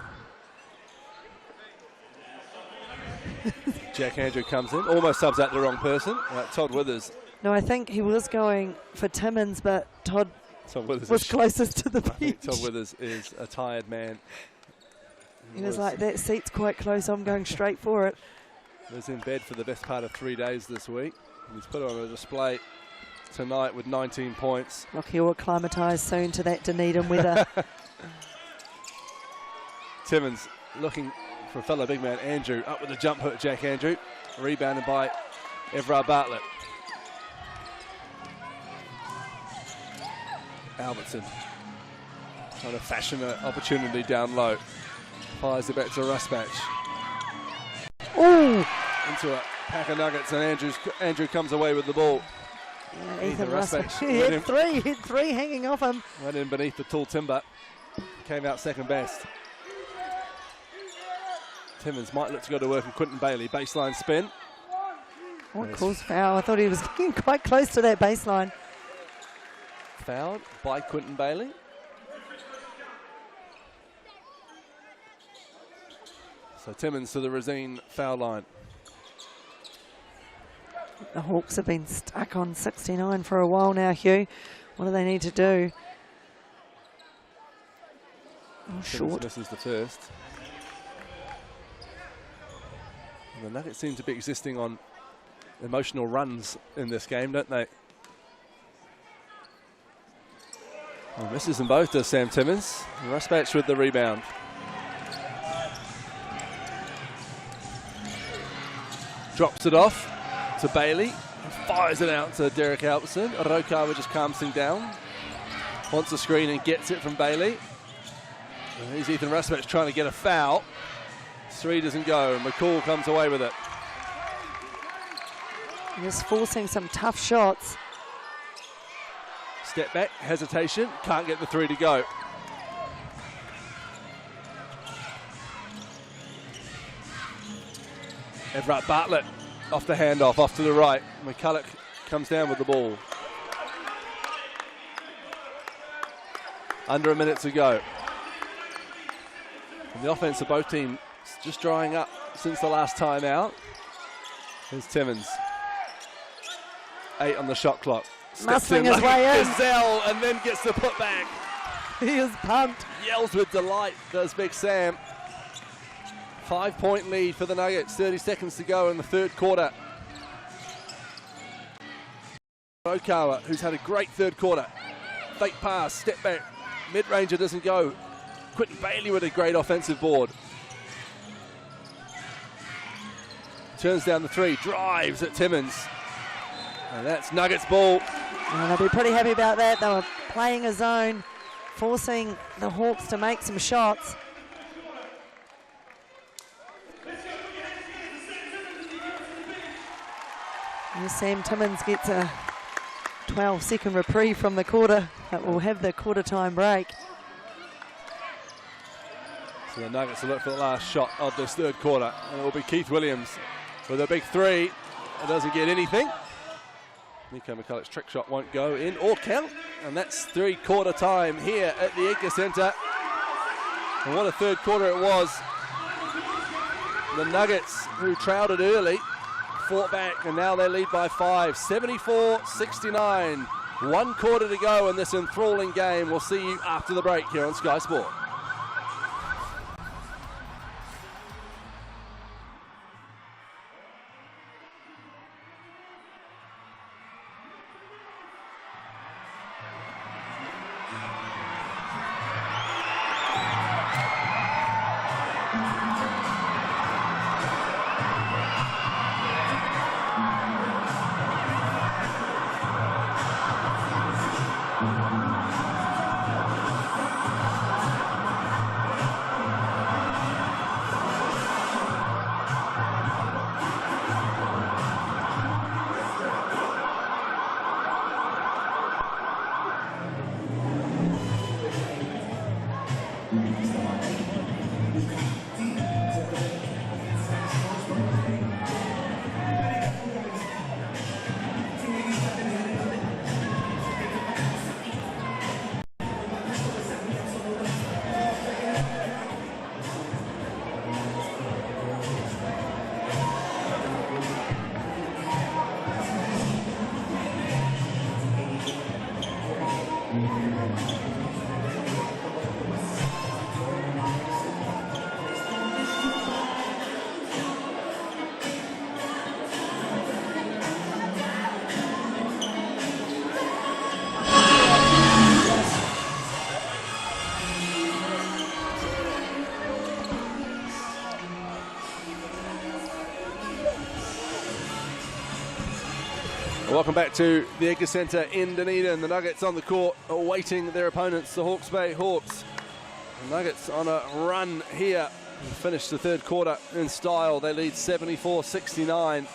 Jack Andrew comes in, almost subs out the wrong person. Todd Withers. No, I think he was going for Timmins, but Todd Withers was closest to the I think bench. Todd Withers is a tired man. He was like, that seat's quite close, I'm going straight for it. Was in bed for the best part of 3 days this week. He's put on a display tonight with 19 points. Look, he'll acclimatise soon to that Dunedin weather. Timmins looking for a fellow big man, Andrew, up with a jump hook, Jack Andrew. Rebounded by Edgar Bartlett. Albertson trying to fashion an opportunity down low. Fires it back to Rusbatch. Ooh! Into a pack of Nuggets, and Andrew comes away with the ball. Yeah, Ethan Rusbatch Rusbatch. He had three hanging off him. Went in beneath the tall timber. Came out second best. Timmins might look to go to work, and Quentin Bailey, baseline spin. What calls foul? I thought he was getting quite close to that baseline. Fouled by Quentin Bailey. So Timmins to the Rosine foul line. The Hawks have been stuck on 69 for a while now, Hugh. What do they need to do? Oh, short. This is the first. And the Nuggets seem to be existing on emotional runs in this game, don't they? Well, misses them both, does Sam Timmins. Rusbatch with the rebound. Drops it off to Bailey. Fires it out to Derek Albertson. Rokawa just calms things down. Wants a screen and gets it from Bailey. And here's Ethan Rusbatch trying to get a foul. Three doesn't go. McCall comes away with it. Just forcing some tough shots. Step back, hesitation, can't get the three to go. Everett Bartlett off the handoff, off to the right. McCulloch comes down with the ball. Under a minute to go. And the offense of both teams just drying up since the last time out. Here's Timmins. 8 on the shot clock. Muscling his way in. Gazelle, and then gets the putback. He is pumped. Yells with delight, does Big Sam. 5-point lead for the Nuggets. 30 seconds to go in the third quarter. Rokawa, who's had a great third quarter. Fake pass, step back. Mid-ranger doesn't go. Quentin Bailey with a great offensive board. Turns down the three, drives at Timmins. And that's Nuggets ball. And they'll be pretty happy about that. They were playing a zone, forcing the Hawks to make some shots. And Sam Timmins gets a 12-second reprieve from the quarter, but we'll have the quarter time break. So the Nuggets will look for the last shot of this third quarter. And it will be Keith Williams with a big three. It doesn't get anything. Nico McCulloch's trick shot won't go in or count. And that's three-quarter time here at the Edgar Centre. And what a third quarter it was. The Nuggets, who trailed it early, fought back, and now they lead by 5. 74-69. 1 quarter to go in this enthralling game. We'll see you after the break here on Sky Sport. Welcome back to the Edgar Centre in Dunedin. The Nuggets on the court awaiting their opponents, the Hawke's Bay Hawks. The Nuggets on a run here. Finished the third quarter in style. They lead 74-69.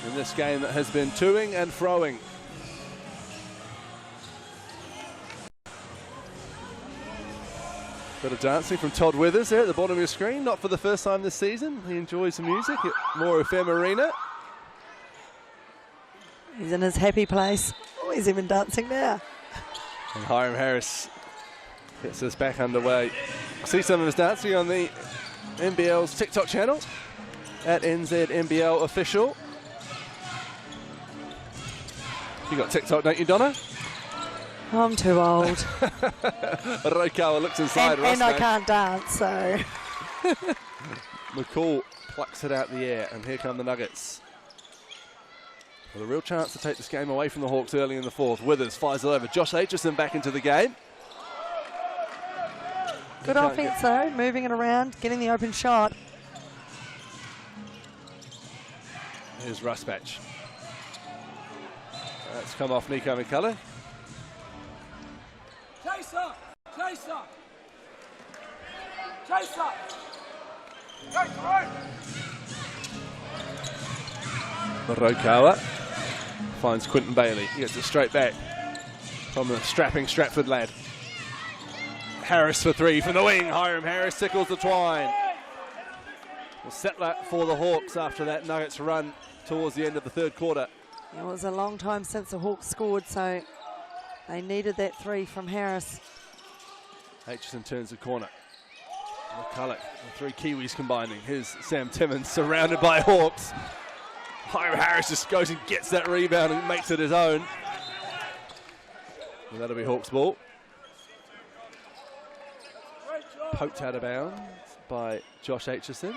In this game that has been toing and froing. Bit of dancing from Todd Withers there at the bottom of your screen. Not for the first time this season. He enjoys the music at More FM Arena. He's in his happy place. Oh, he's even dancing now. And Hiram Harris gets us back underway. See some of his dancing on the NBL's TikTok channel at NZNBL official. You got TikTok, don't you, Donna? I'm too old. Rokawa looks inside. And I can't dance, so. McCall plucks it out the air, and here come the Nuggets. With a real chance to take this game away from the Hawks early in the fourth. Withers fires it over. Josh Aitchison back into the game. Good offense, though. Moving it around, getting the open shot. Here's Rusbatch. That's come off Nico McCullough. Rokawa finds Quinton Bailey. He gets it straight back from the strapping Stratford lad. Harris for three from the wing. Hiram Harris tickles the twine. Well, settler for the Hawks after that Nuggets run towards the end of the third quarter. It was a long time since the Hawks scored, so they needed that three from Harris. Aitchison turns the corner. McCullough, the three Kiwis combining. Here's Sam Timmins surrounded by Hawks. Hiram Harris just goes and gets that rebound and makes it his own. And that'll be Hawks ball. Poked out of bounds by Josh Aitchison.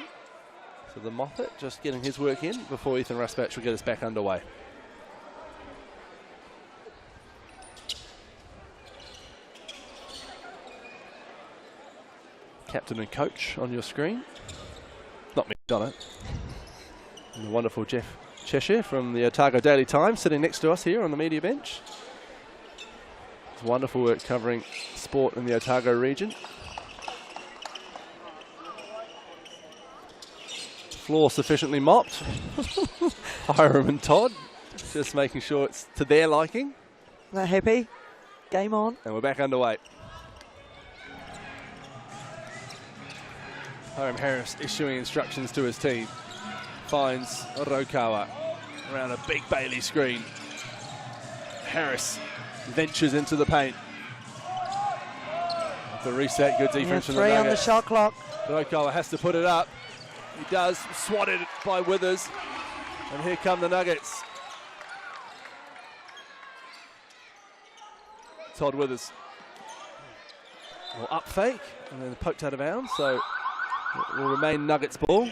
So the Moffat just getting his work in before Ethan Rusbatch will get us back underway. Captain and coach on your screen. Not me, Donna. And the wonderful Jeff Cheshire from the Otago Daily Times sitting next to us here on the media bench. It's wonderful work covering sport in the Otago region. Floor sufficiently mopped. Hiram and Todd just making sure it's to their liking. They're happy. Game on. And we're back underway. Hiram Harris issuing instructions to his team. Finds Rokawa around a big Bailey screen. Harris ventures into the paint. The reset, good defense from the Nuggets. 3 on the Nuggets. shot clock. Rokawa has to put it up. He does, swatted by Withers. And here come the Nuggets. Todd Withers. Well, up fake, and then poked out of bounds, so it will remain Nuggets ball.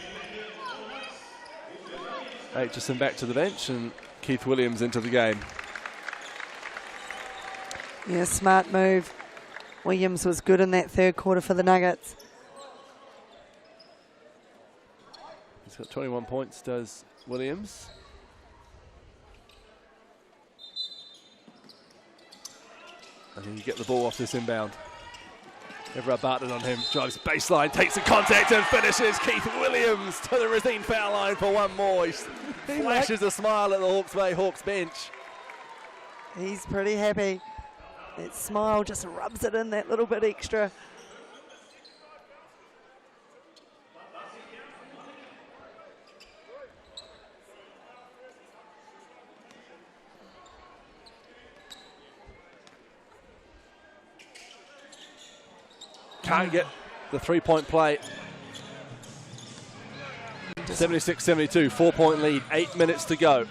Aitchison back to the bench, and Keith Williams into the game. Yeah, smart move. Williams was good in that third quarter for the Nuggets. He's got 21 points, does Williams. And you get the ball off this inbound. Everard Bartlett on him, drives baseline, takes the contact and finishes. Keith Williams to the Racine foul line for one more. He flashes a smile at the Hawke's Bay Hawks bench. He's pretty happy. That smile just rubs it in that little bit extra. Can't get the three-point play. 76-72, 4-point lead, 8 minutes to go.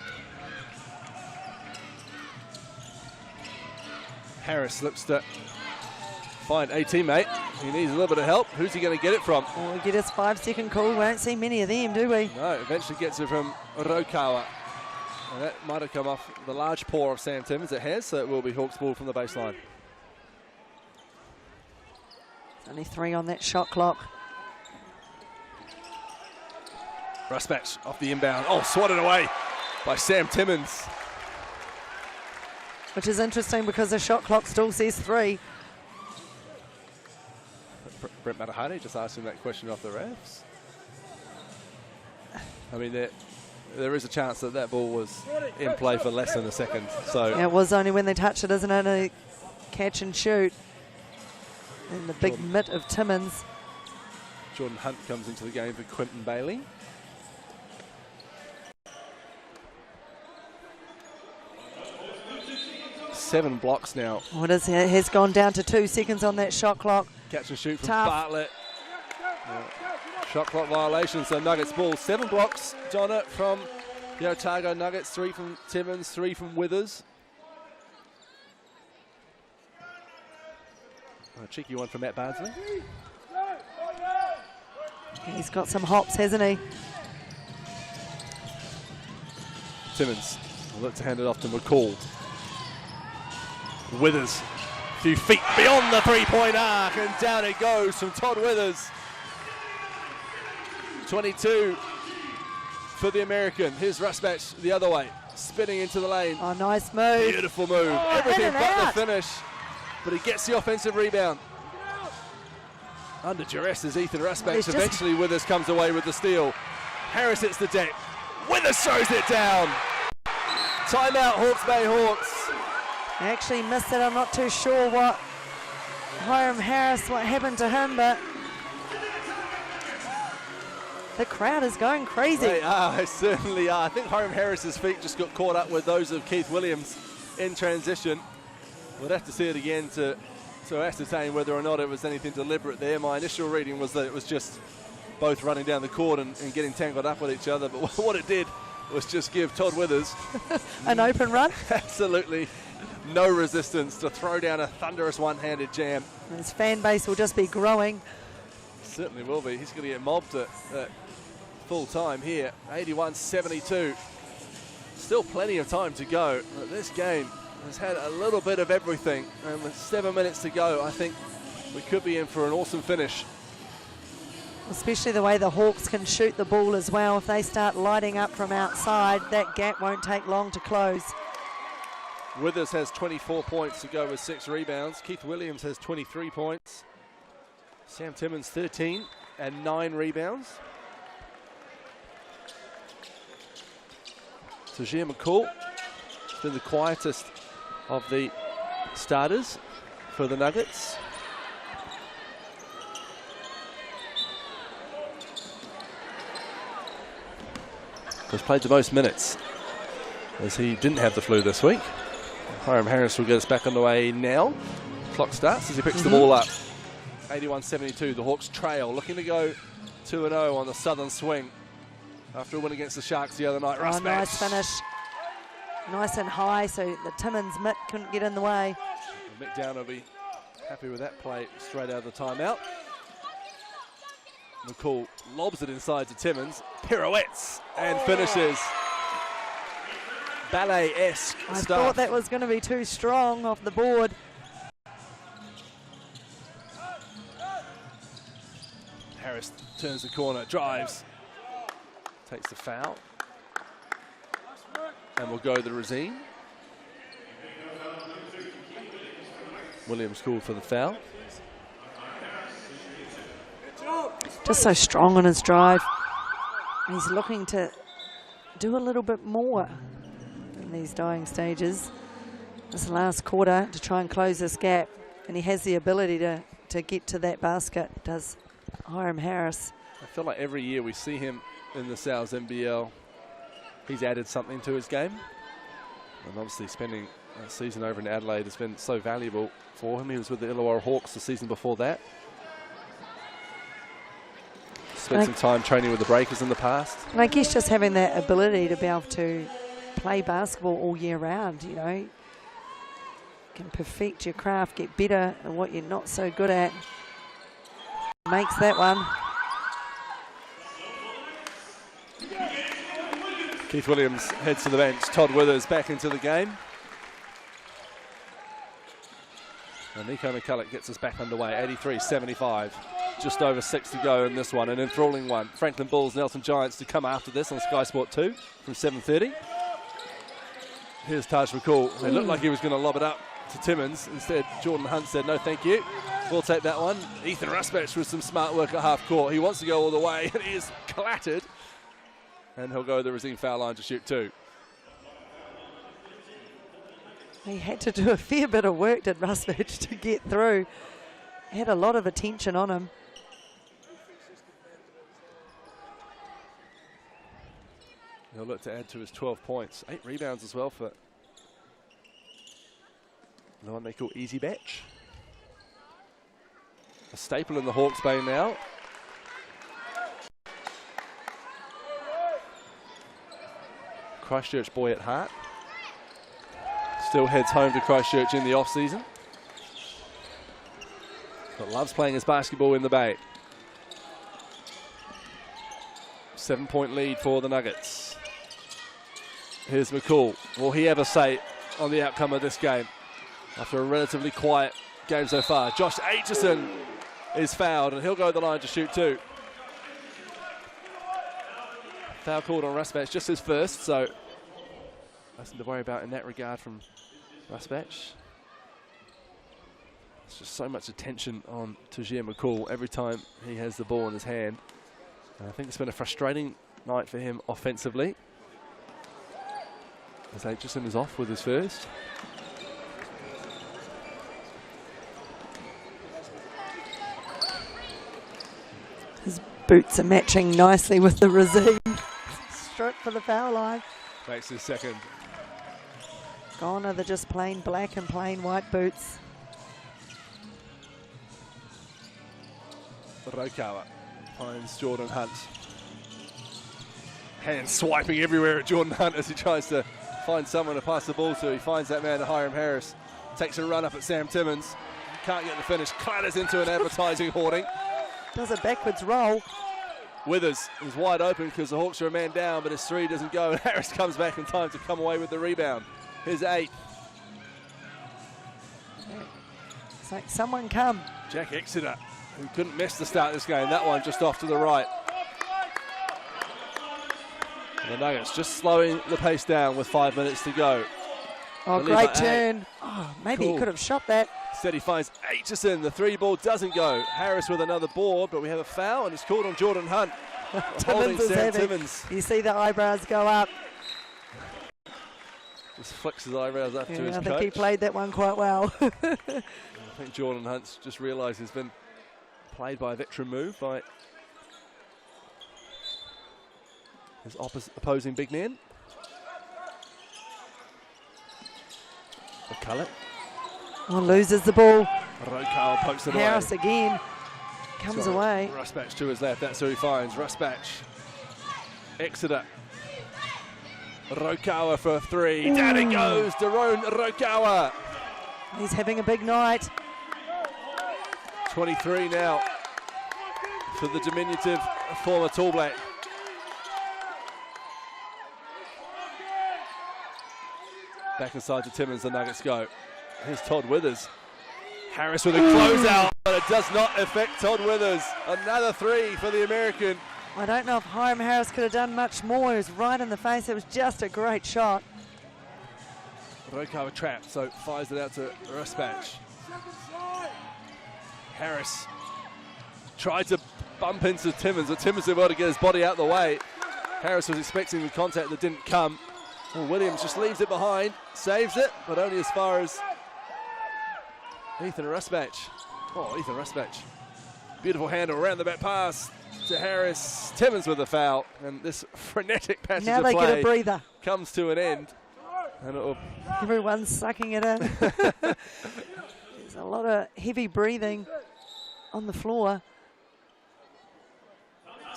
Harris looks to find a teammate. He needs a little bit of help. Who's he going to get it from? Oh, we get his 5-second call. We won't see many of them, do we? No, eventually gets it from Rokawa. And that might have come off the large paw of Sam Timmins. It has, so it will be Hawks ball from the baseline. Only 3 on that shot clock. Rusbatch off the inbound. Oh, swatted away by Sam Timmins. Which is interesting because the shot clock still says 3. Brent Matahari just asking that question off the refs. I mean, there is a chance that that ball was in play for less than a second. So yeah, it was only when they touched it, isn't it? A catch and shoot. And the big mitt of Timmins. Jordan Hunt comes into the game for Quentin Bailey. Seven blocks now. What is it? Has gone down to 2 seconds on that shot clock. Catch and shoot from Tough. Bartlett. Yeah. Shot clock violation, so Nuggets ball. 7 blocks, Donna, from the Otago Nuggets. 3 from Timmins, 3 from Withers. A cheeky one from Matt Bardsley. He's got some hops, hasn't he? Timmins will look to hand it off to McCall. Withers, a few feet beyond the three-point arc, and down it goes from Todd Withers. 22 for the American. Here's Rusbatch the other way, spinning into the lane. Oh, nice move. Beautiful move. Oh, everything in and but out. the finish. But he gets the offensive rebound. Under duress is Ethan Rusbatch. Eventually Withers comes away with the steal. Harris hits the deck. Withers throws it down. Timeout, Hawke's Bay Hawks. I actually missed it. I'm not too sure what Hiram Harris, what happened to him, but the crowd is going crazy. They are, they certainly are. I think Hiram Harris's feet just got caught up with those of Keith Williams in transition. We'll have to see it again to ascertain whether or not it was anything deliberate there. My initial reading was that it was just both running down the court and getting tangled up with each other, but what it did was just give Todd Withers an open run. Absolutely no resistance to throw down a thunderous one-handed jam. His fan base will just be growing. Certainly will be. He's going to get mobbed at full time here. 81-72. Still plenty of time to go. But this game has had a little bit of everything. And with 7 minutes to go, I think we could be in for an awesome finish. Especially the way the Hawks can shoot the ball as well. If they start lighting up from outside, that gap won't take long to close. Withers has 24 points to go with 6 rebounds. Keith Williams has 23 points. Sam Timmins 13 and 9 rebounds. Tajir McCall has been the quietest of the starters for the Nuggets. Has played the most minutes, as he didn't have the flu this week. Hiram Harris will get us back on the way now. Clock starts as he picks the ball up. 81-72, the Hawks trail, looking to go 2-0 on the southern swing after a win against the Sharks the other night. Oh, nice finish. Nice and high, so the Timmins mitt couldn't get in the way. Mick Down will be happy with that play straight out of the timeout. McCall lobs it inside to Timmins, pirouettes and finishes. Ballet-esque I stuff. thought that was going to be too strong off the board. Harris turns the corner, drives, takes the foul, and will go to Razine. Williams called for the foul. Just so strong on his drive. He's looking to do a little bit more in these dying stages. This last quarter to try and close this gap. And he has the ability to get to that basket, does Hiram Harris. I feel like every year we see him in the Souths NBL, he's added something to his game. And obviously spending a season over in Adelaide has been so valuable for him. He was with the Illawarra Hawks the season before that. Spent some time training with the Breakers in the past. And I guess just having that ability to be able to play basketball all year round, you know, you can perfect your craft, get better at what you're not so good at. Makes that one. Keith Williams heads to the bench. Todd Withers back into the game. And Nico McCulloch gets us back underway. 83-75. just over 6 to go in this one. An enthralling one. Franklin Bulls, Nelson Giants to come after this on Sky Sport 2 from 7:30. Here's Taj McCall. It looked like he was going to lob it up to Timmins. Instead, Jordan Hunt said, no, thank you. We'll take that one. Ethan Rusbach with some smart work at half court. He wants to go all the way, and he is clattered. And he'll go to the receiving foul line to shoot 2. He had to do a fair bit of work, did Rusbach, to get through. He had a lot of attention on him. He'll look to add to his 12 points. 8 rebounds as well for the one they call Easy Batch. A staple in the Hawke's Bay now. Christchurch boy at heart. Still heads home to Christchurch in the off-season. But loves playing his basketball in the Bay. 7-point lead for the Nuggets. Here's McCall. Will he ever say on the outcome of this game? After a relatively quiet game so far. Josh Aitchison is fouled, and he'll go to the line to shoot 2. Foul called on Rusbach, just his first, so nothing to worry about in that regard from Rusbach. There's just so much attention on Tajir McCall every time he has the ball in his hand. And I think it's been a frustrating night for him offensively, as Aitchison is off with his first. His boots are matching nicely with the regime. Stroke for the foul line. Makes his second. Gone are the just plain black and plain white boots. Rokawa finds Jordan Hunt. Hands swiping everywhere at Jordan Hunt as he tries to find someone to pass the ball to. He finds that man to Hiram Harris. Takes a run up at Sam Timmins. Can't get the finish. Clatters into an advertising hoarding. Does a backwards roll. Withers is wide open because the Hawks are a man down, but his 3 doesn't go. And Harris comes back in time to come away with the rebound. His 8. It's like someone come. Jack Exeter, who couldn't miss the start of this game. That one just off to the right. And the Nuggets just slowing the pace down with 5 minutes to go. Oh, great turn. Oh, maybe he could have shot that. Instead he finds Aitchison. The 3 ball doesn't go. Harris with another board, but we have a foul, and it's called on Jordan Hunt. Holding Sam Timmins. You see the eyebrows go up. Just flicks his eyebrows up to his coach. I think he played that one quite well. I think Jordan Hunt's just realised he's been played by a veteran move by his opposing big man. McCulloch. Oh, loses the ball. Rokawa pokes it away. Harris again. Comes away. Rusbach to his left. That's who he finds. Rusbach. Exeter. Rokawa for 3. Ooh. Down it goes. Daron Rokawa. He's having a big night. 23 now for the diminutive former Tall Black. Back inside to Timmins, the Nuggets go. Here's Todd Withers. Harris with a closeout, but it does not affect Todd Withers. Another 3 for the American. I don't know if Hiram Harris could have done much more. He was right in the face. It was just a great shot. Rokawa trapped, so fires it out to Rusbach. Harris tried to bump into Timmins, but Timmins was able to get his body out the way. Harris was expecting the contact that didn't come. Well, Williams just leaves it behind, saves it, but only as far as Ethan Rusbach. Oh, Ethan Rusbach. Beautiful handle around the back pass to Harris. Timmins with the foul, and this frenetic passage now of they play get a breather. Comes to an end. And it'll everyone's sucking it in. There's a lot of heavy breathing on the floor.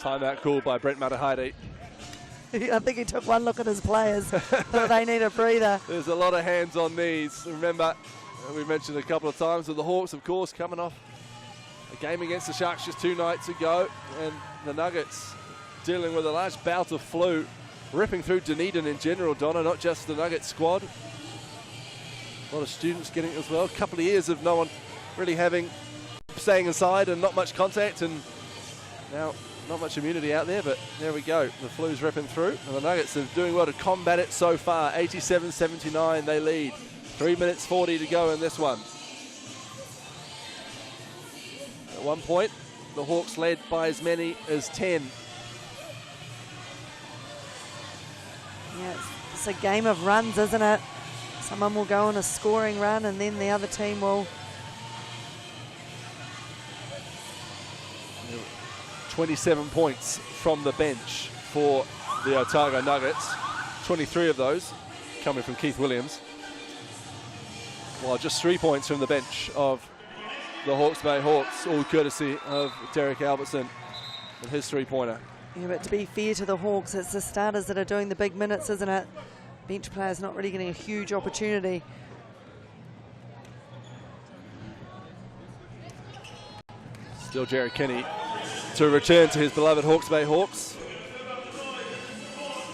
Timeout called by Brent Matahide. I think he took one look at his players. Thought they need a breather. There's a lot of hands on knees. Remember, we mentioned a couple of times with the Hawks, of course, coming off a game against the Sharks just 2 nights ago, and the Nuggets dealing with a large bout of flu, ripping through Dunedin in general, Donna, not just the Nuggets squad. A lot of students getting it as well. A couple of years of no one really having staying inside and not much contact, and now not much immunity out there, but there we go. The flu's ripping through, and the Nuggets are doing well to combat it so far. 87-79, they lead. 3 minutes 40 to go in this one. At one point, the Hawks led by as many as 10. Yeah, it's a game of runs, isn't it? Someone will go on a scoring run, and then the other team will. 27 points from the bench for the Otago Nuggets. 23 of those coming from Keith Williams. While just 3 points from the bench of the Hawke's Bay Hawks, all courtesy of Derek Albertson with his three-pointer. Yeah, but to be fair to the Hawks, it's the starters that are doing the big minutes, isn't it? Bench players not really getting a huge opportunity. Still Jerry Kinney to return to his beloved Hawke's Bay Hawks.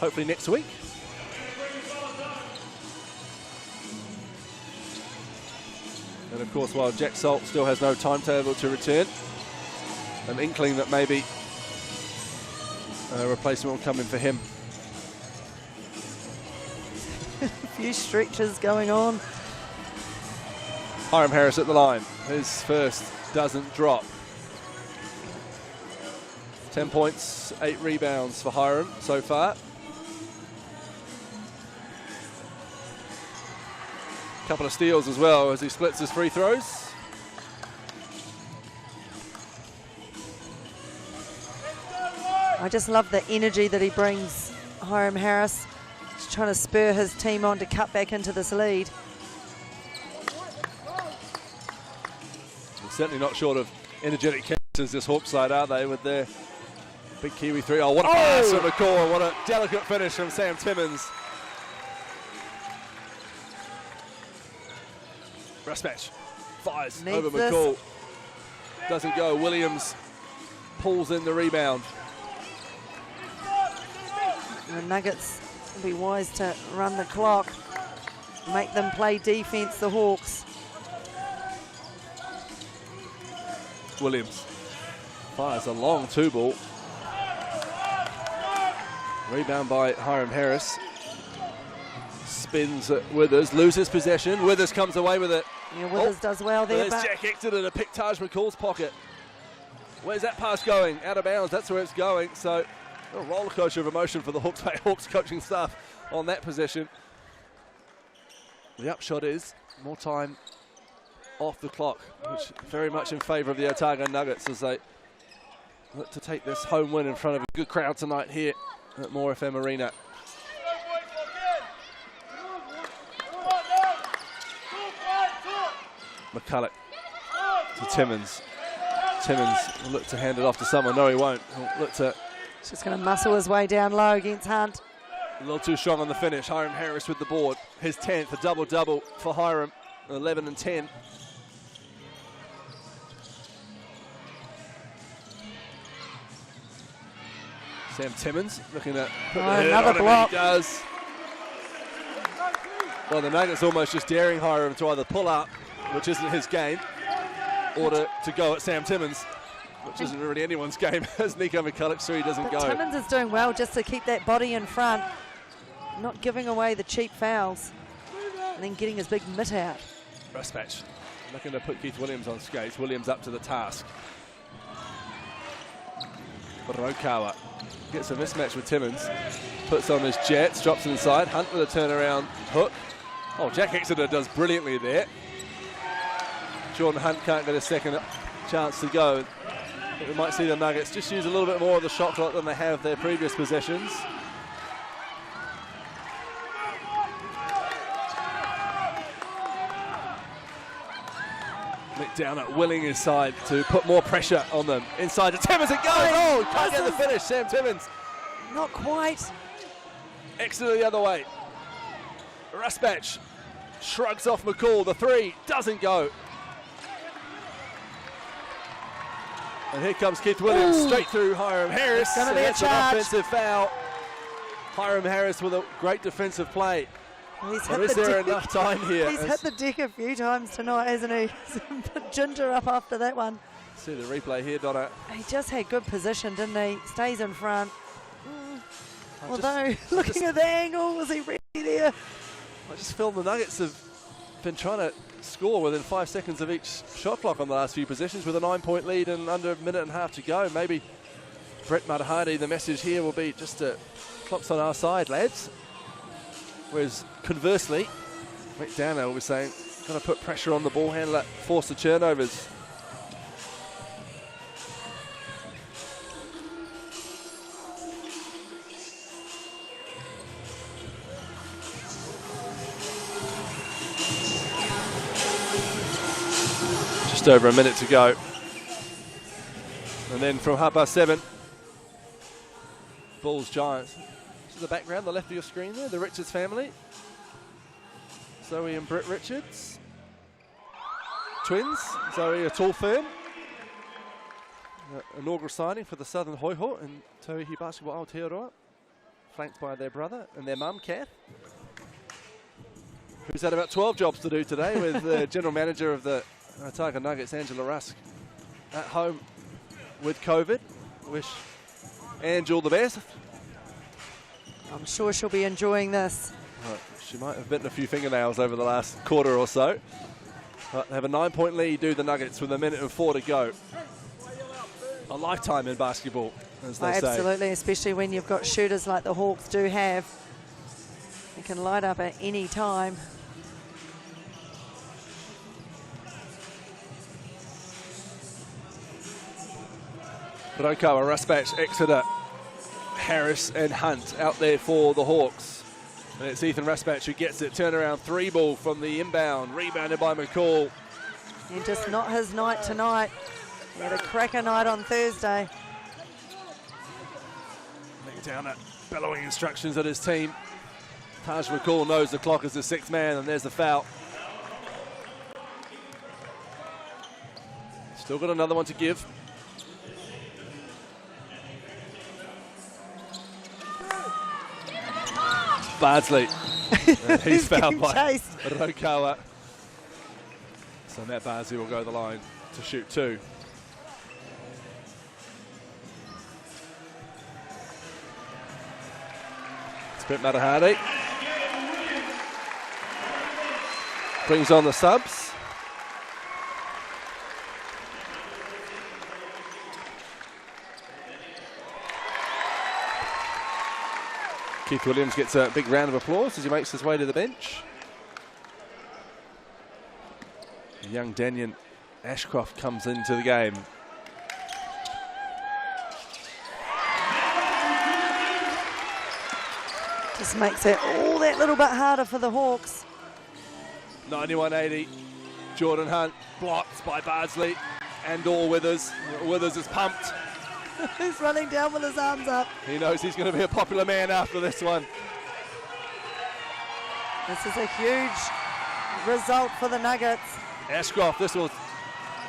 Hopefully next week. And of course, while Jack Salt still has no timetable to return, an inkling that maybe a replacement will come in for him. A few stretches going on. Hiram Harris at the line. His first doesn't drop. 10 points, 8 rebounds for Hiram so far. Couple of steals as well as he splits his free throws. I just love the energy that he brings, Hiram Harris. He's trying to spur his team on to cut back into this lead. They're certainly not short of energetic characters, this Hawks side, are they, with their big Kiwi three. Oh, what a pass from McCall. What a delicate finish from Sam Timmins. Raspach fires over McCall. Doesn't go. Williams pulls in the rebound. The Nuggets will be wise to run the clock, make them play defense, the Hawks. Williams fires a long two ball. Rebound by Hiram Harris. Spins at Withers, loses possession. Withers comes away with it. Yeah, Withers does well there. There's Jack Exeter to pick Taj McCall's pocket. Where's that pass going? Out of bounds, that's where it's going. So a roller coaster of emotion for the Hawks Bay Hawks coaching staff on that possession. The upshot is more time off the clock, which very much in favour of the Otago Nuggets as they look to take this home win in front of a good crowd tonight here at Moore FM Arena. McCulloch to Timmins. Timmins will look to hand it off to someone. No, he won't. He'll look to. He's just going to muscle his way down low against Hunt. A little too strong on the finish. Hiram Harris with the board. His 10th, a double-double for Hiram. 11 and 10. Sam Timmins looking at another block. He does. Well, the Nuggets almost just daring Hiram to either pull up, which isn't his game, or to go at Sam Timmins, which isn't really anyone's game, as Nico McCulloch's three doesn't go. Timmins is doing well just to keep that body in front, not giving away the cheap fouls, and then getting his big mitt out. Raspach looking to put Keith Williams on skates. Williams up to the task. Rokawa gets a mismatch with Timmins, puts on his jets, drops inside. Hunt with a turnaround hook. Oh, Jack Exeter does brilliantly there. Jordan Hunt can't get a second chance to go. We might see the Nuggets just use a little bit more of the shot clock than they have their previous possessions. Mick down at willing his side to put more pressure on them. Inside to Timmins, it goes! Oh, can't get the finish, Sam Timmins. Not quite. Exeter the other way. Raspach shrugs off McCall. The three doesn't go. And here comes Keith Williams straight through Hiram Harris. It's gonna be a that's charge. An offensive foul. Hiram Harris with a great defensive play. Well, is there enough time here? He's hit the deck a few times tonight, hasn't he? Put Ginger up after that one. See the replay here, Donna. He just had good position, didn't he? Stays in front. Although, looking at the angle, was he really there? I just feel the Nuggets have been trying to score within 5 seconds of each shot clock on the last few possessions with a 9-point lead and under a minute and a half to go. Maybe Brett Matahari, the message here will be just clock's on our side, lads. Whereas conversely, Mick Downer will be saying, got to put pressure on the ball handler, force the turnovers. Just over a minute to go. And then from 7:30, Bulls Giants. To the background, the left of your screen there, the Richards family. Zoe and Britt Richards. Twins. Zoe, a tall firm. Inaugural signing for the Southern Hoiho in Tauihi Basketball Aotearoa. Flanked by their brother and their mum, Kath, who's had about 12 jobs to do today with the general manager of the Otago Nuggets, Angela Rusk, at home with COVID. Wish Ange all the best. I'm sure she'll be enjoying this. Right, she might have bitten a few fingernails over the last quarter or so. But they have a 9-point lead, do the Nuggets, with 1:04 to go. A lifetime in basketball, as they say. Absolutely, especially when you've got shooters like the Hawks do have. They can light up at any time. Raukawa, Rusbatch, Exeter, Harris and Hunt out there for the Hawks. And it's Ethan Rusbatch who gets it. Turnaround 3 ball from the inbound. Rebounded by McCall. And just not his night tonight. He had a cracker night on Thursday. Nick Downer bellowing instructions at his team. Taj McCall knows the clock is the 6th man, and there's the foul. Still got another one to give. Bardsley. He's fouled by Raukawa. So Matt Bardsley will go the line to shoot 2. It's Brett Matahari. Brings on the subs. Keith Williams gets a big round of applause as he makes his way to the bench. Young Daniel Ashcroft comes into the game. Just makes it all that little bit harder for the Hawks. 91-80. Jordan Hunt blocked by Bardsley and or Withers. Withers is pumped. He's running down with his arms up. He knows he's going to be a popular man after this one. This is a huge result for the Nuggets. Ashcroft, this will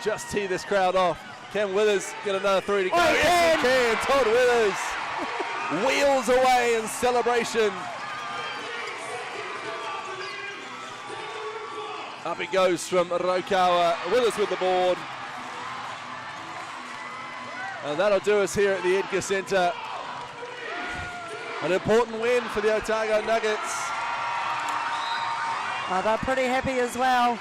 just tee this crowd off. Can Withers get another 3 to go? Oh, yes, he can. Todd Withers wheels away in celebration. Up it goes from Raukawa. Withers with the board. And that'll do us here at the Edgar Centre. An important win for the Otago Nuggets. Oh, they're pretty happy as well.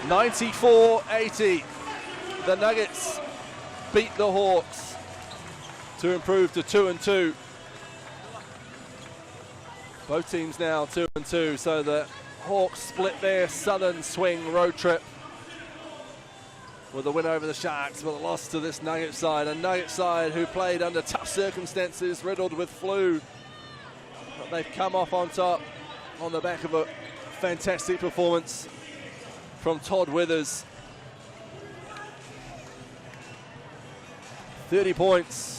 (94-80). The Nuggets beat the Hawks to improve to 2-2. Both teams now 2-2, so the Hawks split their southern swing road trip with a win over the Sharks, but a loss to this Nugget side. A Nugget side who played under tough circumstances, riddled with flu. But they've come off on top on the back of a fantastic performance from Todd Withers. 30 points.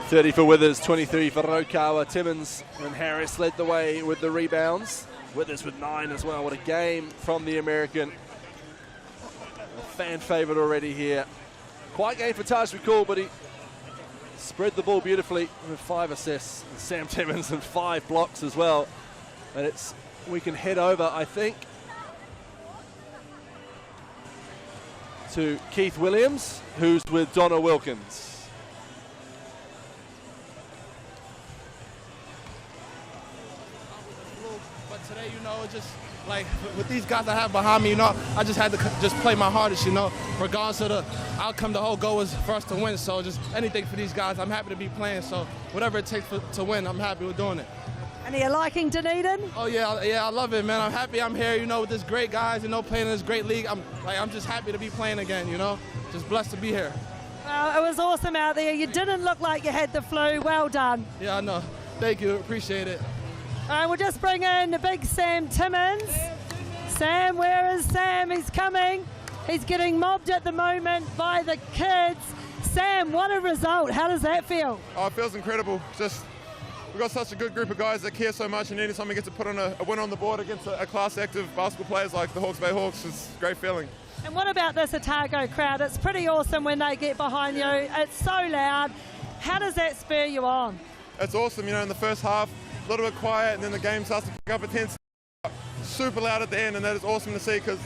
30 for Withers, 23 for Raukawa. Timmins and Harris led the way with the rebounds. Withers with 9 as well. What a game from the American. fan favourite already here. Quiet game for Taj McCall, but he spread the ball beautifully with 5 assists. And Sam Timmins and 5 blocks as well. And we can head over, I think, to Keith Williams, who's with Donna Wilkins. But today, you know, just like with these guys I have behind me, you know, I just had to just play my hardest, you know, regardless of the outcome. The whole goal was for us to win. So just anything for these guys, I'm happy to be playing. So whatever it takes to win, I'm happy with doing it. And are you liking Dunedin? Oh yeah, I love it, man. I'm happy I'm here, you know, with this great guys, you know, playing in this great league. I'm just happy to be playing again, you know. Just blessed to be here. Well, it was awesome out there. You didn't look like you had the flu. Well done. Yeah, I know. Thank you. Appreciate it. All right, we'll just bring in the big Sam Timmins. Sam, where is Sam? He's coming. He's getting mobbed at the moment by the kids. Sam, what a result. How does that feel? Oh, it feels incredible. Just we've got such a good group of guys that care so much, and anytime we get to put on a win on the board against a class act of basketball players like the Hawke's Bay Hawks, it's a great feeling. And what about this Otago crowd? It's pretty awesome when they get behind you. It's so loud. How does that spur you on? It's awesome, you know, in the first half, a little bit quiet, and then the game starts to pick up a tense, super loud at the end, and that is awesome to see because,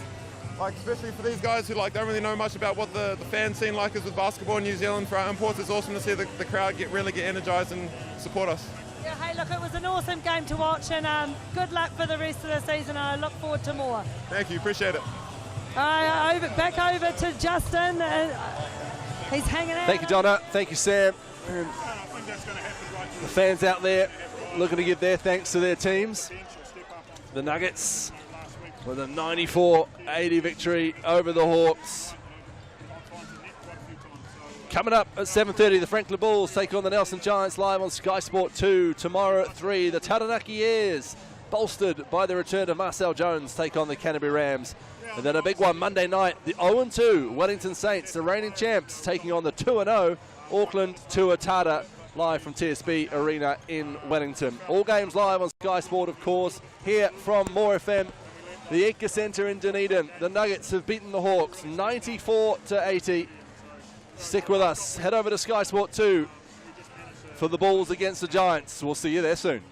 like, especially for these guys who don't really know much about what the fan scene like is with basketball in New Zealand for our imports, it's awesome to see the crowd really get energised and support us. Yeah, hey, look, it was an awesome game to watch, and good luck for the rest of the season. I look forward to more. Thank you, appreciate it. Back over to Justin. He's hanging out. Thank you, Donna. Thank you, Sam. And the fans out there looking to give their thanks to their teams. The Nuggets with a 94-80 victory over the Hawks. Coming up at 7:30, the Franklin Bulls take on the Nelson Giants live on Sky Sport 2. Tomorrow at 3, the Taranaki Airs, bolstered by the return of Marcel Jones, take on the Canterbury Rams. And then a big one Monday night, the 0-2 Wellington Saints, the reigning champs, taking on the 2-0 Auckland Tuatara, live from TSB Arena in Wellington. All games live on Sky Sport, of course, here from More FM, the Edgar Centre in Dunedin. The Nuggets have beaten the Hawks 94-80. Stick with us. Head over to Sky Sport 2 for the Bulls against the Giants. We'll see you there soon.